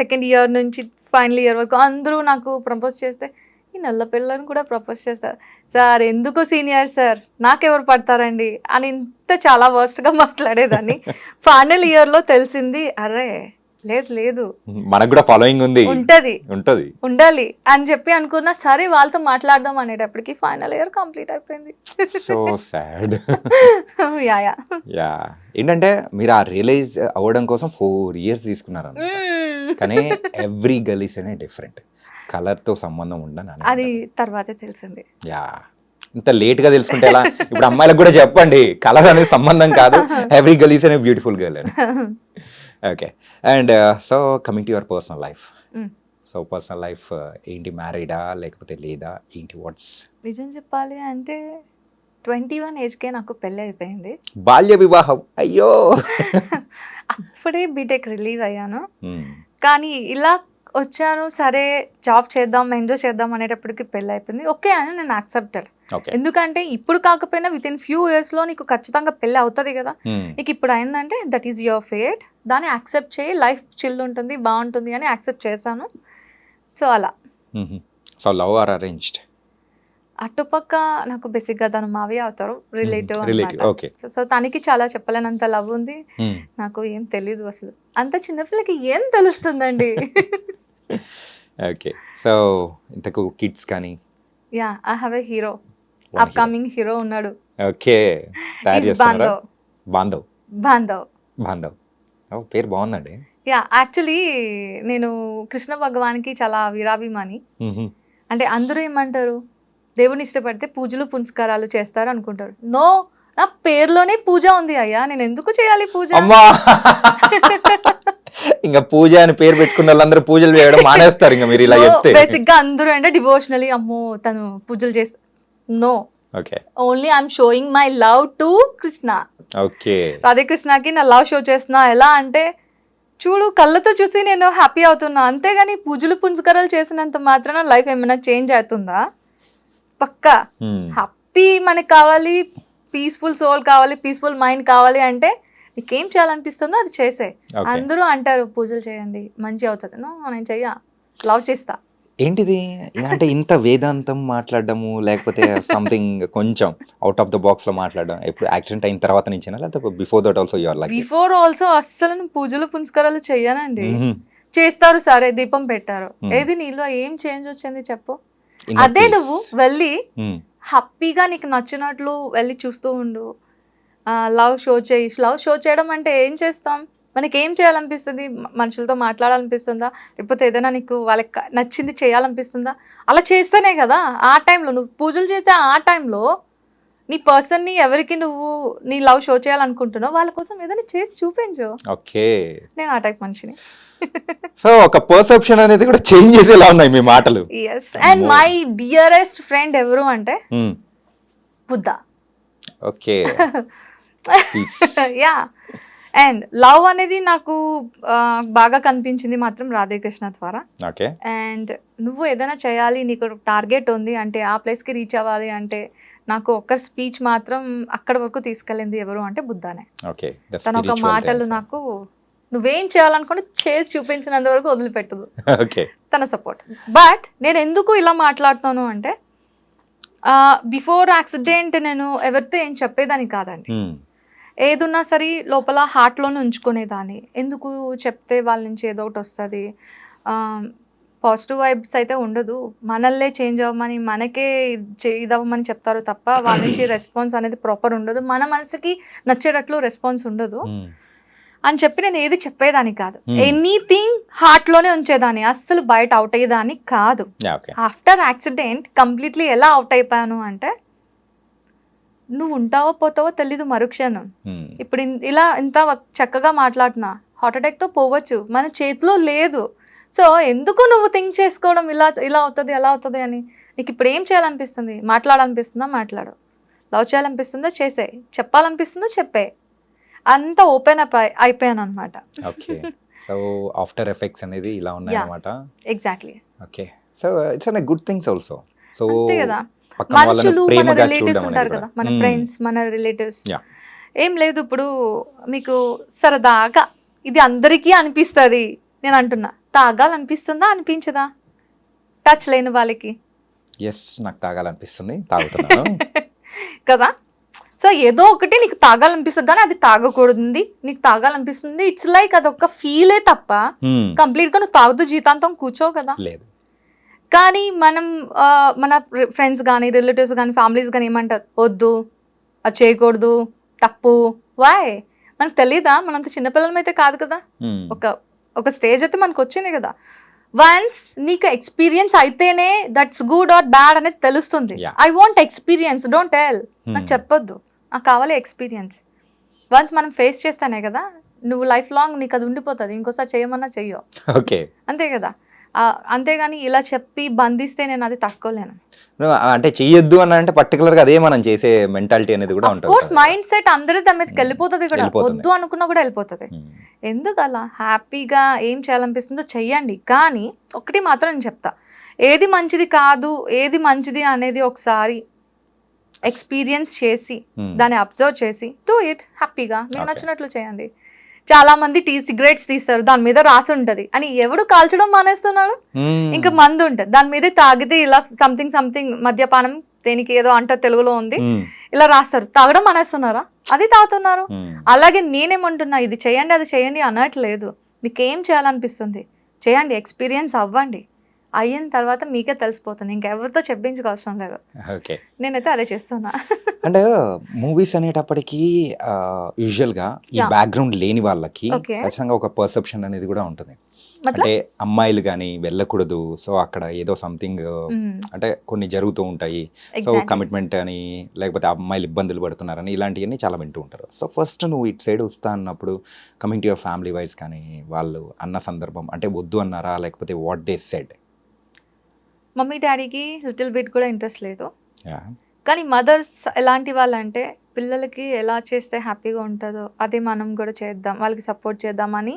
సెకండ్ ఇయర్ నుంచి ఫైనల్ ఇయర్ వరకు అందరూ నాకు ప్రపోజ్ చేస్తే, ఈ నల్ల పిల్లని కూడా ప్రపోజ్ చేస్తారు సార్, ఎందుకు సీనియర్ సార్, నాకెవరు పడతారండి అని ఇంత చాలా వర్స్ట్గా మాట్లాడేదాన్ని. ఫైనల్ ఇయర్లో తెలిసింది, అరే లేదు లేదు మనకు కూడా ఫాలోయింగ్ ఉంది, ఉండాలి అని చెప్పి అనుకున్నా. సరే వాళ్ళతో మాట్లాడదాం అనేటప్పటికి ఫైనల్ ఇయర్ కంప్లీట్ అయిపోయింది. So sad. Yeah yeah. ఏంటంటే మీరు ఆ రియలైజ్ అవ్వడం కోసం 4 years తీసుకున్నారు, కానీ ఎవ్రీ గర్ల్ ఈస్ అనే డిఫరెంట్, కలర్తో సంబంధం ఉండని అది తర్వాతే తెలిసింది. యా. ఇంత లేట్గా తెలుసుకుంటే ఎలా? ఇప్పుడు అమ్మాయిలకు కూడా చెప్పండి, కలర్ అనేది సంబంధం కాదు, ఎవ్రీ గర్ల్ ఈస్ అనే బ్యూటిఫుల్ గర్ల్ అని. Okay. And so coming to your personal life. So personal life ఏంటి, మ్యారీడా లేకపోతే లేదా ఏంటి, వాట్స్? నిజం చెప్పాలి అంటే 21 ఏజ్కే నాకు పెళ్ళి అయిపోయింది. బాల్య వివాహం, అయ్యో. అప్పుడే బీటెక్ రిలీవ్ అయ్యాను, కానీ ఇలా వచ్చాను. సరే జాబ్ చేద్దాం, ఎంజాయ్ చేద్దాం అనేటప్పటికి పెళ్ళి అయిపోయింది. ఓకే అని నేను యాక్సెప్టెడ్. ఎందుకంటే ఇప్పుడు కాకపోయినా విత్ ఇన్ ఫ్యూ ఇయర్స్లో నీకు ఖచ్చితంగా పెళ్ళి అవుతుంది కదా, నీకు ఇప్పుడు అయిందంటే దట్ ఈస్ యువర్ ఫేట్, దాన్ని యాక్సెప్ట్ చేయి, లైఫ్ చిల్ ఉంటుంది, బాగుంటుంది అని యాక్సెప్ట్ చేశాను. సో అలా. So love or arranged? అటుపక్క నాకు బేసిక్గా తను మావి అవుతారు, రిలేటివ్. ఓకే. సో తనకి చాలా చెప్పలేనంత లవ్ ఉంది, నాకు ఏం తెలీదు అసలు. అంత చిన్నపిల్లకి ఏం తెలుస్తుందండి. ఓకే. సో ఇంతకు కిడ్స్ కానీ? Yeah, I have a hero, upcoming hero ఉన్నాడు. ఓకే. బాంధవ్. పేరు బాగుందండి. యా, యాక్చువల్లీ నేను కృష్ణ భగవాన్కి చాలా వీరాభిమాని. అంటే అందరూ ఏమంటారు, దేవుని ఇష్టపడితే పూజలు పునస్కారాలు చేస్తారు అనుకుంటారు. నో, నా పేరులోనే పూజ ఉంది అయ్యా, నేను ఎందుకు చేయాలి పూజ? అమ్మా ఇంకా పూజ అని పేరు పెట్టుకున్న వాళ్ళందరూ పూజలు చేయడం మానేస్తారు ఇంకా మీరు ఇలా చెప్తే. బేసిక్ గా అందరూ అంటే డివోషనలీ అమ్మో తను పూజలు చేస్తారు. No, okay only I'm showing my love to Krishna. Okay రాధాకృష్ణకి నా లవ్ షో చేస్తున్నా. ఎలా అంటే చూడు, కళ్ళతో చూసి నేను హ్యాపీ అవుతున్నా, అంతేగాని పూజలు పునస్కారాలు చేసినంత మాత్రాన లైఫ్ ఏమైనా చేంజ్ అవుతుందా? పక్కా హ్యాపీ మనకి కావాలి, పీస్ఫుల్ సోల్ కావాలి, పీస్ఫుల్ మైండ్ కావాలి అంటే నీకేం చేయాలనిపిస్తుందో అది చేసే. అందరూ అంటారు పూజలు చేయండి మంచి అవుతుంది. నో, నేను చెయ్య, లవ్ చేస్తా. ఏంటిది అంటే ఇంత వేదాంతం మాట్లాడడము, లేకపోతే సంథింగ్ కొంచెం అవుట్ ఆఫ్ ద బాక్స్ లో మాట్లాడడం ఎప్పుడు యాక్సిడెంట్ అయిన తర్వాత నుంచేనా, లేకపోతే before that also your like? Before also అస్సలు పూజలు పునస్కారాలు చెయ్యనండి. చేస్తారు సరే, దీపం పెట్టారు, ఏది నీలో ఏం చేంజ్ వచ్చింది చెప్పు? అదే నువ్వు వెళ్ళి హ్యాపీగా నీకు నచ్చినట్లు వెళ్ళి చూస్తూ ఉండు. లవ్ షో చేయి. లవ్ షో చేయడం అంటే ఏం చేస్తాం? మనకి ఏం చేయాలనిపిస్తుంది? మనుషులతో మాట్లాడాలనిపిస్తుందా, లేకపోతే ఏదైనా నీకు వాళ్ళకి నచ్చింది చేయాలనిపిస్తుందా? అలా చేస్తేనే కదా ఆ టైంలో నువ్వు పూజలు చేసే ఆ టైంలో నీ పర్సన్ని ఎవరికి నువ్వు నీ లవ్ షో చేయాలనుకుంటున్నావు వాళ్ళ కోసం ఏదైనా చేసి చూపించు. ఓకే, నేను ఆ టైప్ మనిషిని. సో ఒక పర్సెప్షన్ అనేది కూడా చేంజ్ చేసేలా ఉన్నాయి మీ మాటలు. Yes, and my dearest friend ఎవరు అంటే Buddha. Okay yeah, and love అనేది నాకు బాగా కనిపించింది మాత్రం రాధాకృష్ణ ద్వారా. ఓకే, అండ్ నువ్వు ఏదైనా చేయాలి, నీకు టార్గెట్ ఉంది అంటే ఆ ప్లేస్కి రీచ్ అవ్వాలి అంటే నాకు ఒక్క స్పీచ్ మాత్రం అక్కడ వరకు తీసుకెళ్ళింది ఎవరు అంటే బుద్ధానే. ఓకే, తన ఒక మాటలు నాకు నువ్వేం చేయాలనుకుని చేసి చూపించినంత వరకు వదిలిపెట్టదు. ఓకే, తన సపోర్ట్. బట్ నేను ఎందుకు ఇలా మాట్లాడుతాను అంటే బిఫోర్ యాక్సిడెంట్ నేను ఎవరితో ఏం చెప్పేదాన్ని కాదండి. ఏదున్నా సరే లోపల హార్ట్లోనే ఉంచుకునేదాన్ని. ఎందుకు చెప్తే వాళ్ళ నుంచి ఏదో ఒకటి వస్తుంది, పాజిటివ్ వైబ్స్ అయితే ఉండదు. మనల్లే చేంజ్ అవ్వమని, మనకే ఇదవ్వమని చెప్తారు తప్ప వాళ్ళ నుంచి రెస్పాన్స్ అనేది ప్రాపర్ ఉండదు. మన మనసుకి నచ్చేటట్లు రెస్పాన్స్ ఉండదు అని చెప్పి నేను ఏది చెప్పేదాన్ని కాదు. ఎనీథింగ్ హార్ట్లోనే ఉంచేదాన్ని, అస్సలు బయట అవుట్ అయ్యేదాన్ని కాదు. ఆఫ్టర్ యాక్సిడెంట్ కంప్లీట్లీ ఎలా అవుట్ అయిపోయాను అంటే నువ్వు ఉంటావో పోతావో తెలీదు మరుక్షణం. ఇప్పుడు ఇలా ఇంత చక్కగా మాట్లాడుతున్నా, హార్ట్ అటాక్తో పోవచ్చు, మన చేతిలో లేదు. సో ఎందుకు నువ్వు థింక్ చేసుకోవడం ఇలా ఇలా అవుతుంది అలా అవుతుంది అని? నీకు ఇప్పుడు ఏం చేయాలనిపిస్తుంది? మాట్లాడాలనిపిస్తుందా మాట్లాడు, లవ్ చేయాలనిపిస్తుందా చేసే, చెప్పాలనిపిస్తుందా చెప్పే. అంత ఓపెన్ అప్ అయిపోయాను అనమాట. ఓకే, సో ఆఫ్టర్ ఎఫెక్ట్స్ అనేది ఇలా ఉన్నాయి అన్నమాట. Exactly. Okay, so it's an good things also. So అంతే కదా, మనుషులు మన రిలేటివ్స్ ఉంటారు కదా, మన ఫ్రెండ్స్, మన రిలేటివ్స్. ఏం లేదు, ఇప్పుడు మీకు సరదాగా ఇది అందరికీ అనిపిస్తుంది, నేను అంటున్నా తాగాలనిపిస్తుందా అనిపించదా? టచ్ లేని వాళ్ళకి ఎస్, నాకు తాగాలనిపిస్తుంది, తాగుతున్నాను కదా. సో ఏదో ఒకటి నీకు తాగాలనిపిస్తుంది కానీ అది తాగకూడదు, నీకు తాగాలనిపిస్తుంది. ఇట్స్ లైక్ అదొక ఫీలే తప్ప కంప్లీట్గా నువ్వు తాగుతూ జీతాంతం కూర్చోవు కదా. లేదు, కానీ మనం మన ఫ్రెండ్స్ కానీ రిలేటివ్స్ కానీ ఫ్యామిలీస్ కానీ ఏమంటారు, వద్దు అది చేయకూడదు, తప్పు. వాయ్? మనకు తెలీదా? మనంత చిన్నపిల్లలం అయితే కాదు కదా. ఒక స్టేజ్ అయితే మనకు వచ్చింది కదా. వన్స్ నీకు ఎక్స్పీరియన్స్ అయితేనే దట్స్ గుడ్ ఆర్ బ్యాడ్ అనేది తెలుస్తుంది. I want experience, don't tell. నాకు చెప్పొద్దు, నాకు కావాలి ఎక్స్పీరియన్స్. వన్స్ మనం ఫేస్ చేస్తానే కదా నువ్వు లైఫ్ లాంగ్ నీకు అది ఉండిపోతుంది, ఇంకోసారి చేయమన్నా చెయ్యో. ఓకే, అంతే కదా. అంతేగాని ఇలా చెప్పి బంధిస్తే నేను అది తట్టుకోలేను. అంటే చెయ్యొద్దు అని అంటే పర్టికులర్ గా అదే మనం చేసే మెంటాలిటీ అనేది కూడా ఉంటుంది. కోర్స్ మైండ్ సెట్ అందరి దాని మీదకి వెళ్ళిపోతుంది కూడా, వద్దు అనుకున్నా కూడా వెళ్ళిపోతుంది. ఎందుకు అలా? హ్యాపీగా ఏం చేయాలనిపిస్తుందో చెయ్యండి. కానీ ఒకటి మాత్రం నేను చెప్తా, ఏది మంచిది కాదు ఏది మంచిది అనేది ఒకసారి ఎక్స్పీరియన్స్ చేసి దాన్ని అబ్జర్వ్ చేసి డూ ఇట్ హ్యాపీగా, మీకు నచ్చినట్లు చేయండి. చాలా మంది సిగరెట్స్ తీస్తారు, దాని మీద రాసి ఉంటది అని ఎవడు కాల్చడం మానేస్తున్నాడు. ఇంకా మందు ఉంటది, దాని మీద తాగితే ఇలా సంథింగ్ సంథింగ్ మద్యపానం, దేనికి ఏదో అంట తెలుగులో ఉంది, ఇలా రాస్తారు. తాగడం మానేస్తున్నారా? అది తాగుతున్నారు. అలాగే నేనేమంటున్నా, ఇది చేయండి అది చేయండి అనట్లేదు. మీకు ఏం చేయాలనిపిస్తుంది చేయండి, ఎక్స్పీరియన్స్ అవ్వండి. అయిన తర్వాత మీకే తెలిసిపోతుంది, ఇంకెవరితో చెప్పించుకోవసరం లేదు. ఓకే, నేనైతే అదే చేస్తున్నా. అంటే మూవీస్ అనేటప్పటికీ యూజువల్ గా ఈ బ్యాక్గ్రౌండ్ లేని వాళ్ళకి ఖచ్చితంగా ఒక పర్సెప్షన్ అనేది కూడా ఉంటుంది. అంటే అమ్మాయిలు కానీ వెళ్ళకూడదు, సో అక్కడ ఏదో సంథింగ్ మ్మ్. అంటే కొన్ని జరుగుతూ ఉంటాయి, సో Exactly. కమిట్మెంట్ అని లేకపోతే అమ్మాయిలు ఇబ్బందులు పడుతున్నారని ఇలాంటివన్నీ చాలా వింటూ ఉంటారు. సో ఫస్ట్ నువ్వు ఇటు సైడ్ వస్తా అన్నప్పుడు coming to your family wise కానీ వాళ్ళు అన్న సందర్భం అంటే వద్దు అన్నారా లేకపోతే వాట్ దే సెడ్? మమ్మీ డాడీకి లిటిల్ బిట్ కూడా ఇంట్రెస్ట్ లేదు. కానీ మదర్స్ ఎలాంటి వాళ్ళంటే పిల్లలకి ఎలా చేస్తే హ్యాపీగా ఉంటుందో అదే మనం కూడా చేద్దాం, వాళ్ళకి సపోర్ట్ చేద్దామని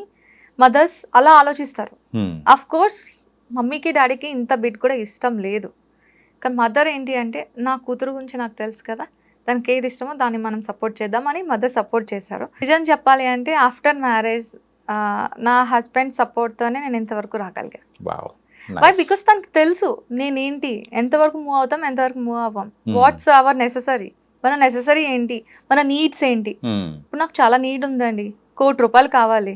మదర్స్ అలా ఆలోచిస్తారు. అఫ్ కోర్స్ మమ్మీకి డాడీకి ఇంత బిట్ కూడా ఇష్టం లేదు. కానీ మదర్ ఏంటి అంటే నా కూతురు గురించి నాకు తెలుసు కదా, దానికి ఏది ఇష్టమో దాన్ని మనం సపోర్ట్ చేద్దామని మదర్ సపోర్ట్ చేశారు. నిజం చెప్పాలి అంటే ఆఫ్టర్ మ్యారేజ్ నా హస్బెండ్ సపోర్ట్తోనే నేను ఇంతవరకు రాగలిగాను. వై? బికాస్ తనకి తెలుసు నేనేంటి, ఎంతవరకు మూవ్ అవుతాం, ఎంతవరకు మూవ్ అవ్వం, వాట్స్ అవర్ నెససరీ, మన నెససరీ ఏంటి, మన నీడ్స్ ఏంటి. ఇప్పుడు నాకు చాలా నీడ్ ఉందండి, ₹1,00,00,000 కావాలి,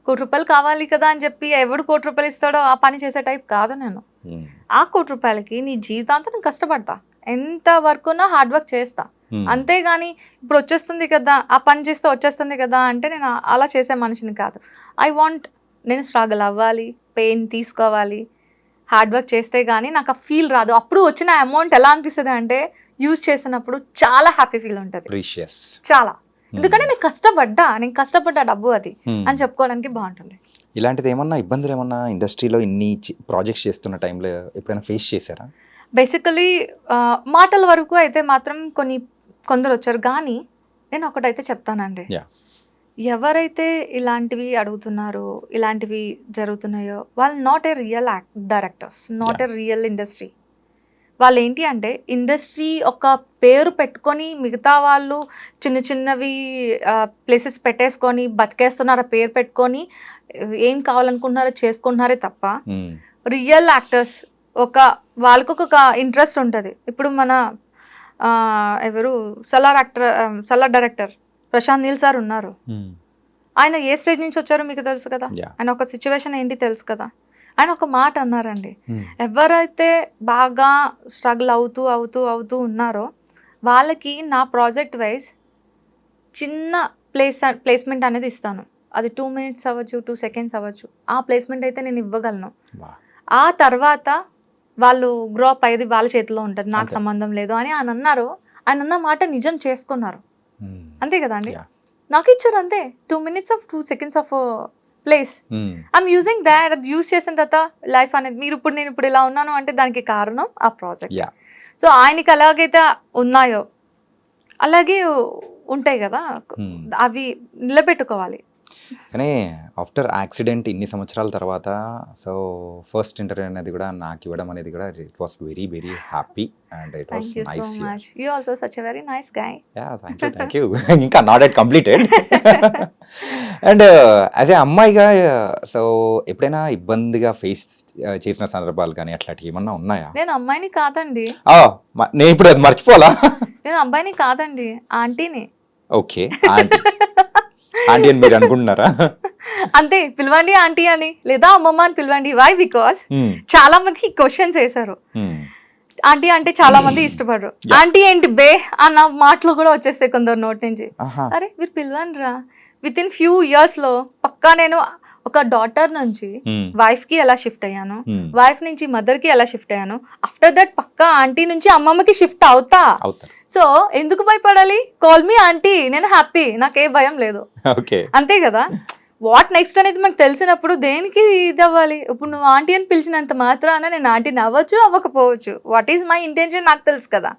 ₹1,00,00,000 కావాలి కదా అని చెప్పి ఎవడు ₹1,00,00,000 ఇస్తాడో ఆ పని చేసే టైప్ కాదు నేను. ఆ ₹1,00,00,000కి నీ జీవితాంతం నేను కష్టపడతా, ఎంత వరకు నా హార్డ్ వర్క్ చేస్తా. అంతేగాని ఇప్పుడు వచ్చేస్తుంది కదా, ఆ పని చేస్తే వచ్చేస్తుంది కదా అంటే నేను అలా చేసే మనిషిని కాదు. ఐ వాంట్, నేను స్ట్రగుల్ అవ్వాలి, పెయిన్ తీసుకోవాలి, హార్డ్ వర్క్ చేస్తే కానీ నాకు ఆ ఫీల్ రాదు. అప్పుడు వచ్చిన అమౌంట్ ఎలా అనిపిస్తుంది అంటే యూజ్ చేసినప్పుడు చాలా హ్యాపీ ఫీల్ ఉంటుంది, చాలా. ఎందుకంటే నేను కష్టపడ్డా డబ్బు అది అని చెప్పుకోవడానికి బాగుంటుంది. ఇలాంటిది ఏమన్నా ఇబ్బందులు ఏమన్నా ఇండస్ట్రీలో ఇన్ని ప్రాజెక్ట్స్ చేస్తున్న టైంలో ఎప్పుడైనా ఫేస్ చేశారా? బేసికలీ మాటల వరకు అయితే మాత్రం కొందరు వచ్చారు. కానీ నేను ఒకటైతే చెప్తానండి, ఎవరైతే ఇలాంటివి అడుగుతున్నారో, ఇలాంటివి జరుగుతున్నాయో, వాళ్ళు not a real directors, not a real industry. వాళ్ళు ఏంటి అంటే ఇండస్ట్రీ ఒక పేరు పెట్టుకొని మిగతా వాళ్ళు చిన్న చిన్నవి ప్లేసెస్ పెట్టేసుకొని బతికేస్తున్నారు, ఆ పేరు పెట్టుకొని ఏం కావాలనుకుంటున్నారో చేసుకుంటున్నారే తప్ప రియల్ యాక్టర్స్ వాళ్ళకు ఒక ఇంట్రెస్ట్ ఉంటుంది. ఇప్పుడు మన ఎవరు సలార్ డైరెక్టర్ ప్రశాంత్ నీల్ సార్ ఉన్నారు. ఆయన ఏ స్టేజ్ నుంచి వచ్చారో మీకు తెలుసు కదా, ఆయన ఒక సిచ్యువేషన్ ఏంటి తెలుసు కదా. ఆయన ఒక మాట అన్నారండి, ఎవరైతే బాగా స్ట్రగుల్ అవుతూ ఉన్నారో వాళ్ళకి నా ప్రాజెక్ట్ వైజ్ చిన్న ప్లేస్మెంట్ అనేది ఇస్తాను. అది 2 minutes అవ్వచ్చు, 2 seconds అవ్వచ్చు. ఆ ప్లేస్మెంట్ అయితే నేను ఇవ్వగలను. ఆ తర్వాత వాళ్ళు గ్రో అప్ అయ్యేది వాళ్ళ చేతిలో ఉంటుంది, నాకు సంబంధం లేదు అని ఆయన అన్నారు. ఆయన అన్న మాట నిజం చేసుకున్నారు, అంతే కదా అండి. నాకు ఇచ్చారు అంతే, 2 minutes of 2 seconds of place. I'm using that. అది యూజ్ చేసిన తర్వాత లైఫ్ అనేది నేను ఇప్పుడు ఇలా ఉన్నాను అంటే దానికి కారణం ఆ ప్రాజెక్ట్. సో ఆయనకి ఎలాగైతే ఉన్నాయో అలాగే ఉంటాయి కదా, అవి నిలబెట్టుకోవాలి. కానీ ఆఫ్టర్ యాక్సిడెంట్ ఇన్ని సంవత్సరాల తర్వాత సో ఫస్ట్ ఇంటర్వ్యూ అనేది కూడా నాకు ఇవ్వడం అనేది కూడా it was very very happy and it was nice. You also such a very nice guy. Yeah thank you ఇంకా not at completed. And as a అమ్మాయిగా సో ఎప్పుడైనా ఇబ్బందిగా ఫేస్ చేసిన సందర్భాలు కానీ అట్లాంటివి ఏమన్నా ఉన్నాయా? నేను అమ్మాయిని కాదండి. నేను ఇప్పుడు అది మర్చిపోవాలా? నేను అబ్బాయిని కాదండి, ఆంటీని. ఓకే, ఆంటీ అని మీరు అనుకుంటున్నారా? అంతే, పిలవండి ఆంటీ అని లేదా అమ్మమ్మ అని పిలవండి. వై? బికాస్ చాలా మంది క్వశ్చన్స్ వేశారు. ఆంటీ అంటే చాలా మంది ఇష్టపడరు. ఆంటీ ఏంటి బే అన్న మాటలు కూడా వచ్చేస్తాయి కొందరు నోటి నుంచి. అరే మీరు పిలవండి రా. విత్ ఇన్ ఫ్యూ ఇయర్స్ లో పక్కా నేను ఒక డాటర్ నుంచి వైఫ్ కి ఎలా షిఫ్ట్ అయ్యాను, వైఫ్ నుంచి మదర్ కి ఎలా షిఫ్ట్ అయ్యాను, ఆఫ్టర్ దట్ పక్కా ఆంటీ నుంచి అమ్మమ్మకి షిఫ్ట్ అవుతా. సో ఎందుకు భయపడాలి? కాల్ మీ ఆంటీ, నేను హ్యాపీ, నాకే భయం లేదు, అంతే కదా. వాట్ నెక్స్ట్ అనేది మనకు తెలిసినప్పుడు దేనికి ఇది అవ్వాలి? ఇప్పుడు నువ్వు ఆంటీ అని పిలిచినంత మాత్రాన నేను ఆంటీని అవ్వచ్చు అవ్వకపోవచ్చు, వాట్ ఈస్ మై ఇంటెన్షన్ నాకు తెలుసు కదా,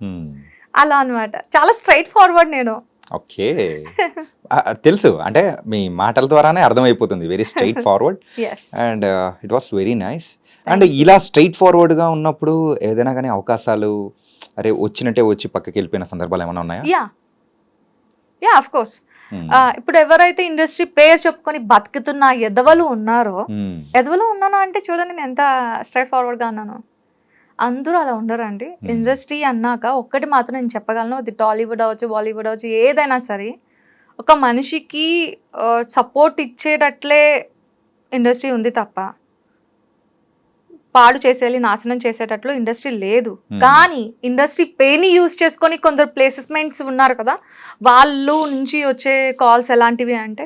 అలా అనమాట. చాలా స్ట్రైట్ ఫార్వర్డ్ నేను. ఓకే, తెలుసు అంటే మీ మాటల ద్వారానే అర్థమైపోతుంది, very straight forward and it was very nice. And ఇలా స్ట్రైట్ ఫార్వర్డ్గా ఉన్నప్పుడు ఏదైనా కానీ అవకాశాలు అరే వచ్చినట్టే వచ్చి పక్కకి వెళ్ళిపోయిన సందర్భాలు ఏమైనా ఉన్నాయా? Yeah of course. ఇప్పుడు ఎవరైతే ఇండస్ట్రీ పేరు చెప్పుకొని బతుకుతున్న ఎదవలు ఉన్నారో, ఎదవలు ఉన్నాను అంటే చూడండి నేను ఎంత స్ట్రైట్ ఫార్వర్డ్ గా అన్నాను. అందరూ అలా ఉండరండి. ఇండస్ట్రీ అన్నాక ఒక్కటి మాత్రం నేను చెప్పగలను, అది టాలీవుడ్ అవ్వచ్చు, బాలీవుడ్ అవ్వచ్చు, ఏదైనా సరే ఒక మనిషికి సపోర్ట్ ఇచ్చేటట్లే ఇండస్ట్రీ ఉంది తప్ప పాడు చేసేయాలి, నాశనం చేసేటట్లు ఇండస్ట్రీ లేదు. కానీ ఇండస్ట్రీ పేని యూజ్ చేసుకొని కొందరు ప్లేస్మెంట్స్ ఉన్నారు కదా, వాళ్ళు నుంచి వచ్చే కాల్స్ ఎలాంటివి అంటే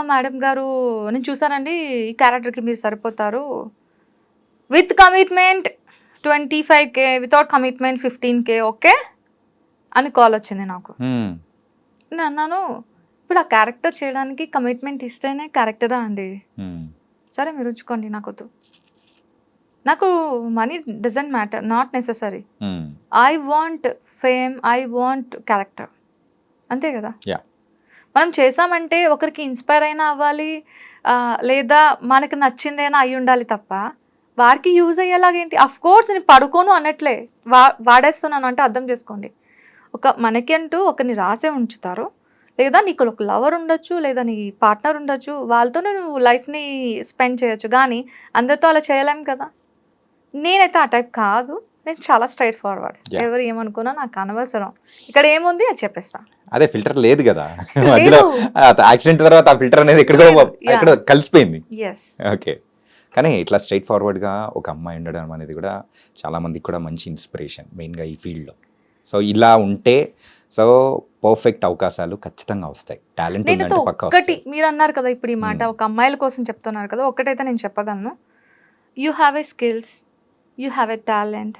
మేడం గారు నేను చూసానండి, ఈ క్యారెక్టర్కి మీరు సరిపోతారు, with commitment 25K, without commitment 15K, okay అని కాల్ వచ్చింది నాకు. నేను అన్నాను, ఇప్పుడు ఆ క్యారెక్టర్ చేయడానికి కమిట్మెంట్ ఇస్తేనే క్యారెక్టరా అండి? సరే మీరు ఉంచుకోండి, నాకు వద్దు, నాకు money doesn't matter, not necessary, I want fame, I want character, అంతే కదా. మనం చేసామంటే ఒకరికి ఇన్స్పైర్ అయినా అవ్వాలి, లేదా మనకి నచ్చిందైనా అయి ఉండాలి తప్ప వాడికి యూజ్ అయ్యేలాగేంటి. అఫ్ కోర్స్ నేను పడుకోను అనట్లే, వాడేస్తున్నాను అంటే అర్థం చేసుకోండి. మనకి అంటూ ఒకరిని రాసే ఉంచుతారు, లేదా నీకు ఒక లవర్ ఉండొచ్చు, లేదా నీ పార్ట్నర్ ఉండొచ్చు, వాళ్ళతోనే నువ్వు లైఫ్ని స్పెండ్ చేయొచ్చు, కానీ అందరితో అలా చేయలేం కదా. నేనైతే ఆ టైప్ కాదు, నేను చాలా స్ట్రైట్ ఫార్వర్డ్. ఎవరు ఏమనుకున్నా నాకు అనవసరం, ఇక్కడ ఏముంది అది చెప్పేస్తా. అదే ఫిల్టర్ లేదు కదా మధ్యలో, యాక్సిడెంట్ తర్వాత ఆ ఫిల్టర్ అనేది ఎక్కడ కలిసిపోయింది. ఓకే, కానీ ఇట్లా స్ట్రైట్ ఫార్వర్డ్గా ఒక అమ్మాయి ఉండడం అనేది కూడా చాలా మందికి కూడా మంచి ఇన్స్పిరేషన్, మెయిన్గా ఈ ఫీల్డ్లో. సో ఇలా ఉంటే సో పర్ఫెక్ట్ అవకాశాలు ఖచ్చితంగా వస్తాయి. టాలెంట్ ఉందంటే పక్కా ఒకటి వస్తాయి. మీరు అన్నారు కదా ఇప్పుడు ఈ మాట, ఒక అమ్మాయిల కోసం చెప్తున్నారు కదా, ఒకటైతే నేను చెప్పగలను, you have a skills, you have a talent,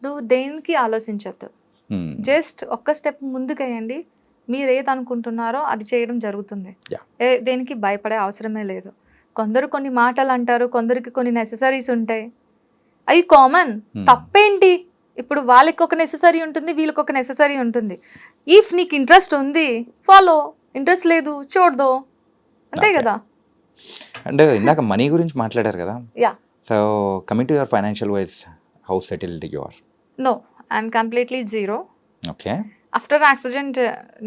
నువ్వు దేనికి ఆలోచించద్దు, జస్ట్ ఒక్క స్టెప్ ముందుకు వేయండి, మీరు ఏది అనుకుంటున్నారో అది చేయడం జరుగుతుంది. దేనికి భయపడే అవసరమే లేదు. కొందరు కొన్ని మాటలు అంటారు, కొందరికి కొన్ని నెససరీస్ ఉంటాయి, అవి కామన్, తప్పేంటి. ఇప్పుడు వాళ్ళకి ఒక నెససరీ ఉంటుంది, వీళ్ళకి ఒక నెససరీ ఉంటుంది. ఇఫ్ నీకు ఇంట్రెస్ట్ ఉంది ఫాలో, ఇంట్రెస్ట్ లేదు చూడదు, అంతే కదా. అంటే ఇందాక మనీ గురించి మాట్లాడారు కదా, yeah. So coming to your financial wise, how settled you are? No, I'm completely zero. Okay, after accident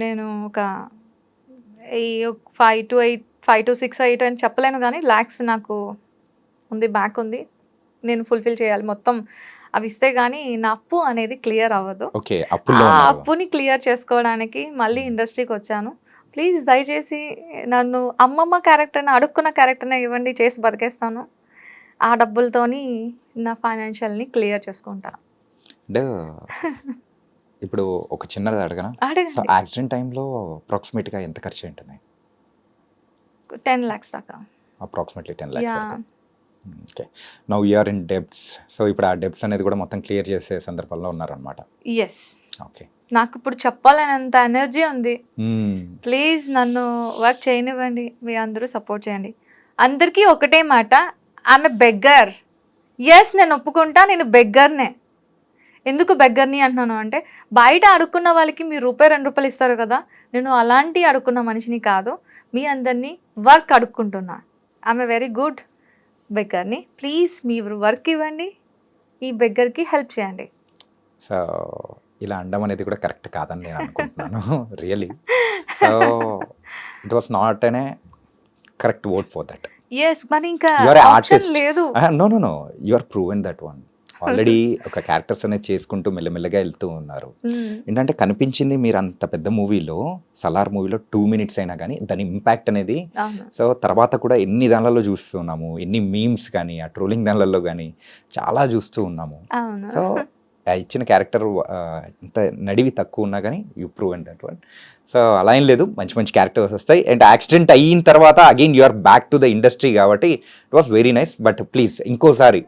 నేను ఒక 5 to 6 8 అని చెప్పలేను, కానీ ల్యాక్స్ నాకు ఉంది, బ్యాక్ ఉంది, నేను ఫుల్ఫిల్ చేయాలి మొత్తం. అవి ఇస్తే కానీ నా అప్పు అనేది క్లియర్ అవ్వదు. ఆ అప్పుని క్లియర్ చేసుకోవడానికి మళ్ళీ ఇండస్ట్రీకి వచ్చాను. ప్లీజ్ దయచేసి నన్ను అమ్మమ్మ క్యారెక్టర్ని, అడుక్కున్న క్యారెక్టర్ని ఇవ్వండి, చేసి బతికేస్తాను. ఆ డబ్బులతోని నా ఫైనాన్షియల్ని క్లియర్ చేసుకుంటా. అంటే ఇప్పుడు ఒక చిన్నది అడగనా? యాక్సిడెంట్ టైంలో అప్రాక్సిమేట్గా ఎంత ఖర్చు ఉంటుంది? 10 lakhs దాకా. Approximately 10 lakhs. Okay, now you're in debts. So ఇప్పుడు ఆ డెబ్ట్స్ అనేది కూడా మొత్తం క్లియర్ చేసే సందర్భంలో ఉన్నారనమాట. ఎస్. ఓకే, నాకు ఇప్పుడు చెప్పాలనేంత ఎనర్జీ ఉంది. ప్లీజ్ నన్ను వర్క్ చేయనివ్వండి, మీ అందరూ సపోర్ట్ చేయండి. అందరికీ ఒకటే మాట, ఆమె బెగ్గర్. ఎస్, నేను ఒప్పుకుంటా, నేను బెగ్గర్నే. ఎందుకు బెగ్గర్ని అంటున్నాను అంటే, బయట అడుక్కున్న వాళ్ళకి మీరు ₹2 ఇస్తారు కదా, నేను అలాంటి అడుక్కున్న మనిషిని కాదు, మీ అందరినీ వర్క్ అడుక్కుంటున్నా. ఆమె వెరీ గుడ్ బెగ్గర్ని. ప్లీజ్ మీరు వర్క్ ఇవ్వండి, ఈ బెగ్గర్కి హెల్ప్ చేయండి. సో ఇలా అనడం అనేది కూడా కరెక్ట్ కాదని నేను అనుకుంటున్నాను really. So it was not అనే correct word for that. Yes, మరి ఇంకా ఆప్షన్ లేదు. No, you are proven that one. Already ఒక క్యారెక్టర్స్ అనేది చేసుకుంటూ మెల్లమెల్లగా వెళ్తూ ఉన్నారు. ఏంటంటే కనిపించింది మీరు అంత పెద్ద మూవీలో, సలార్ మూవీలో 2 minutes అయినా కానీ దాని ఇంపాక్ట్ అనేది, సో తర్వాత కూడా ఎన్ని దానిలలో చూస్తున్నాము, ఎన్ని మీమ్స్ కానీ ఆ ట్రోలింగ్ దానిలలో కానీ చాలా చూస్తూ ఉన్నాము. సో ఇచ్చిన క్యారెక్టర్ ఇంత నడివి తక్కువ ఉన్నా కానీ you prove and that one. So అలా ఏం లేదు, మంచి మంచి క్యారెక్టర్స్ వస్తాయి. అండ్ యాక్సిడెంట్ అయిన తర్వాత again you are back to the industry కాబట్టి it was very nice. But please ఇంకోసారి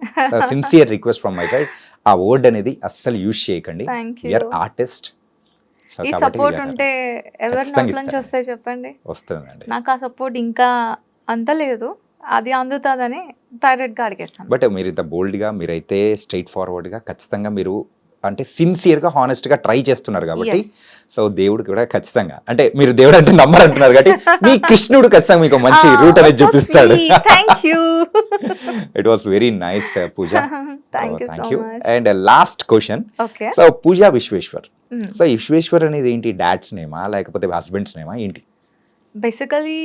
sincere request from my side, ఆ వర్డ్ అనేది అస్సలు యూజ్ చేయకండి. You're artist. ఈ సపోర్ట్ ఉంటే ఎవరి నోట్ల నుంచి వస్తాయి చెప్పండి? వస్తుందండి. నాకు ఆ సపోర్ట్ ఇంకా అంత లేదు, అది అందుతుందని డైరెక్ట్గా అడిగేస్తాను. బట్ మీరు ఇంత బోల్డ్గా, మీరైతే స్ట్రైట్ ఫార్వర్డ్గా ఖచ్చితంగా మీరు అంటే సిన్సియర్గా హానెస్ట్గా ట్రై చేస్తున్నారు కాబట్టి, సో దేవుడు కూడా ఖచ్చితంగా, అంటే మీరు దేవుడు అంటే నమ్మరు అంటున్నారు కాబట్టి మీ కృష్ణుడు ఖచ్చితంగా మీకు మంచి రూట్ అనేది చూపిస్తాడు. It was very nice Pooja, thank you. And last question, so Pooja Vishweshwar, so Vishweshwar అనేది ఏంటి? డాడ్స్ నేమా లేకపోతే హస్బెండ్స్ నేమా ఏంటి? Basically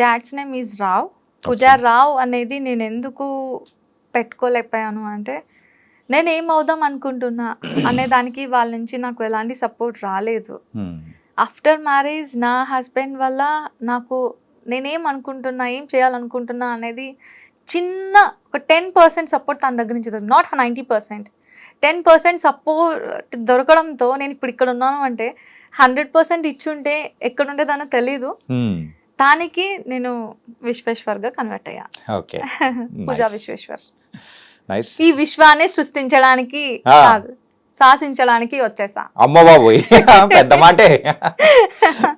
dad's name is Rao. Pooja Rao అనేది నేను ఎందుకు పెట్టుకోలేకపోయాను అంటే, నేను ఏమవుదాం అనుకుంటున్నా అనే దానికి వాళ్ళ నుంచి నాకు ఎలాంటి సపోర్ట్ రాలేదు. ఆఫ్టర్ మ్యారేజ్ నా హస్బెండ్ వల్ల నాకు నేనేం అనుకుంటున్నా, ఏం చేయాలనుకుంటున్నా అనేది చిన్న ఒక 10% సపోర్ట్ తన దగ్గర నుంచి దొరికింది. నాట్ 90%, 10% సపోర్ట్ దొరకడంతో నేను ఇప్పుడు ఇక్కడ ఉన్నాను. అంటే 100% ఇచ్చుంటే ఎక్కడ ఉండేదానో తెలీదు. దానికి నేను విశ్వేశ్వర్గా కన్వర్ట్ అయ్యా. ఓకే. పూజా విశ్వేశ్వర్. నైస్. ఈ విశ్వాన్ని సృష్టించడానికి కాదు, శాసించడానికి వచ్చేసా. అమ్మ బాబోయ్ పెద్ద మాటే.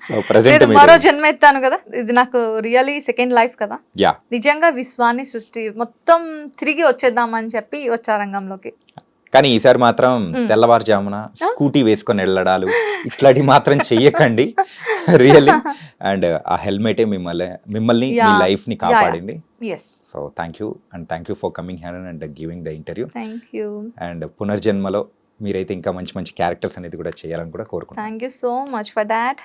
సో ప్రెజెంట్ నేను మరో జన్మ ఎత్తాను కదా, ఇది నాకు రియలీ సెకండ్ లైఫ్ కదా. యా, నిజంగా విశ్వాన్ని మొత్తం తిరిగి వచ్చేద్దామని చెప్పి వచ్చా రంగంలోకి. కానీ ఈసారి మాత్రం తెల్లవారుజామున స్కూటీ వేసుకొని వెళ్ళడాలు ఇట్లాంటివి మాత్రం చెయ్యకండి రియల్లీ. అండ్ ఆ హెల్మెటే మిమ్మల్ని మీ లైఫ్ ని కాపాడింది. So thank you for coming here and giving the interview. అండ్ పునర్జన్మలో మీరైతే ఇంకా మంచి మంచి క్యారెక్టర్స్ అనేది కూడా చేయాలని కూడా కోరుకుంటున్నాను. Thank you so much for that.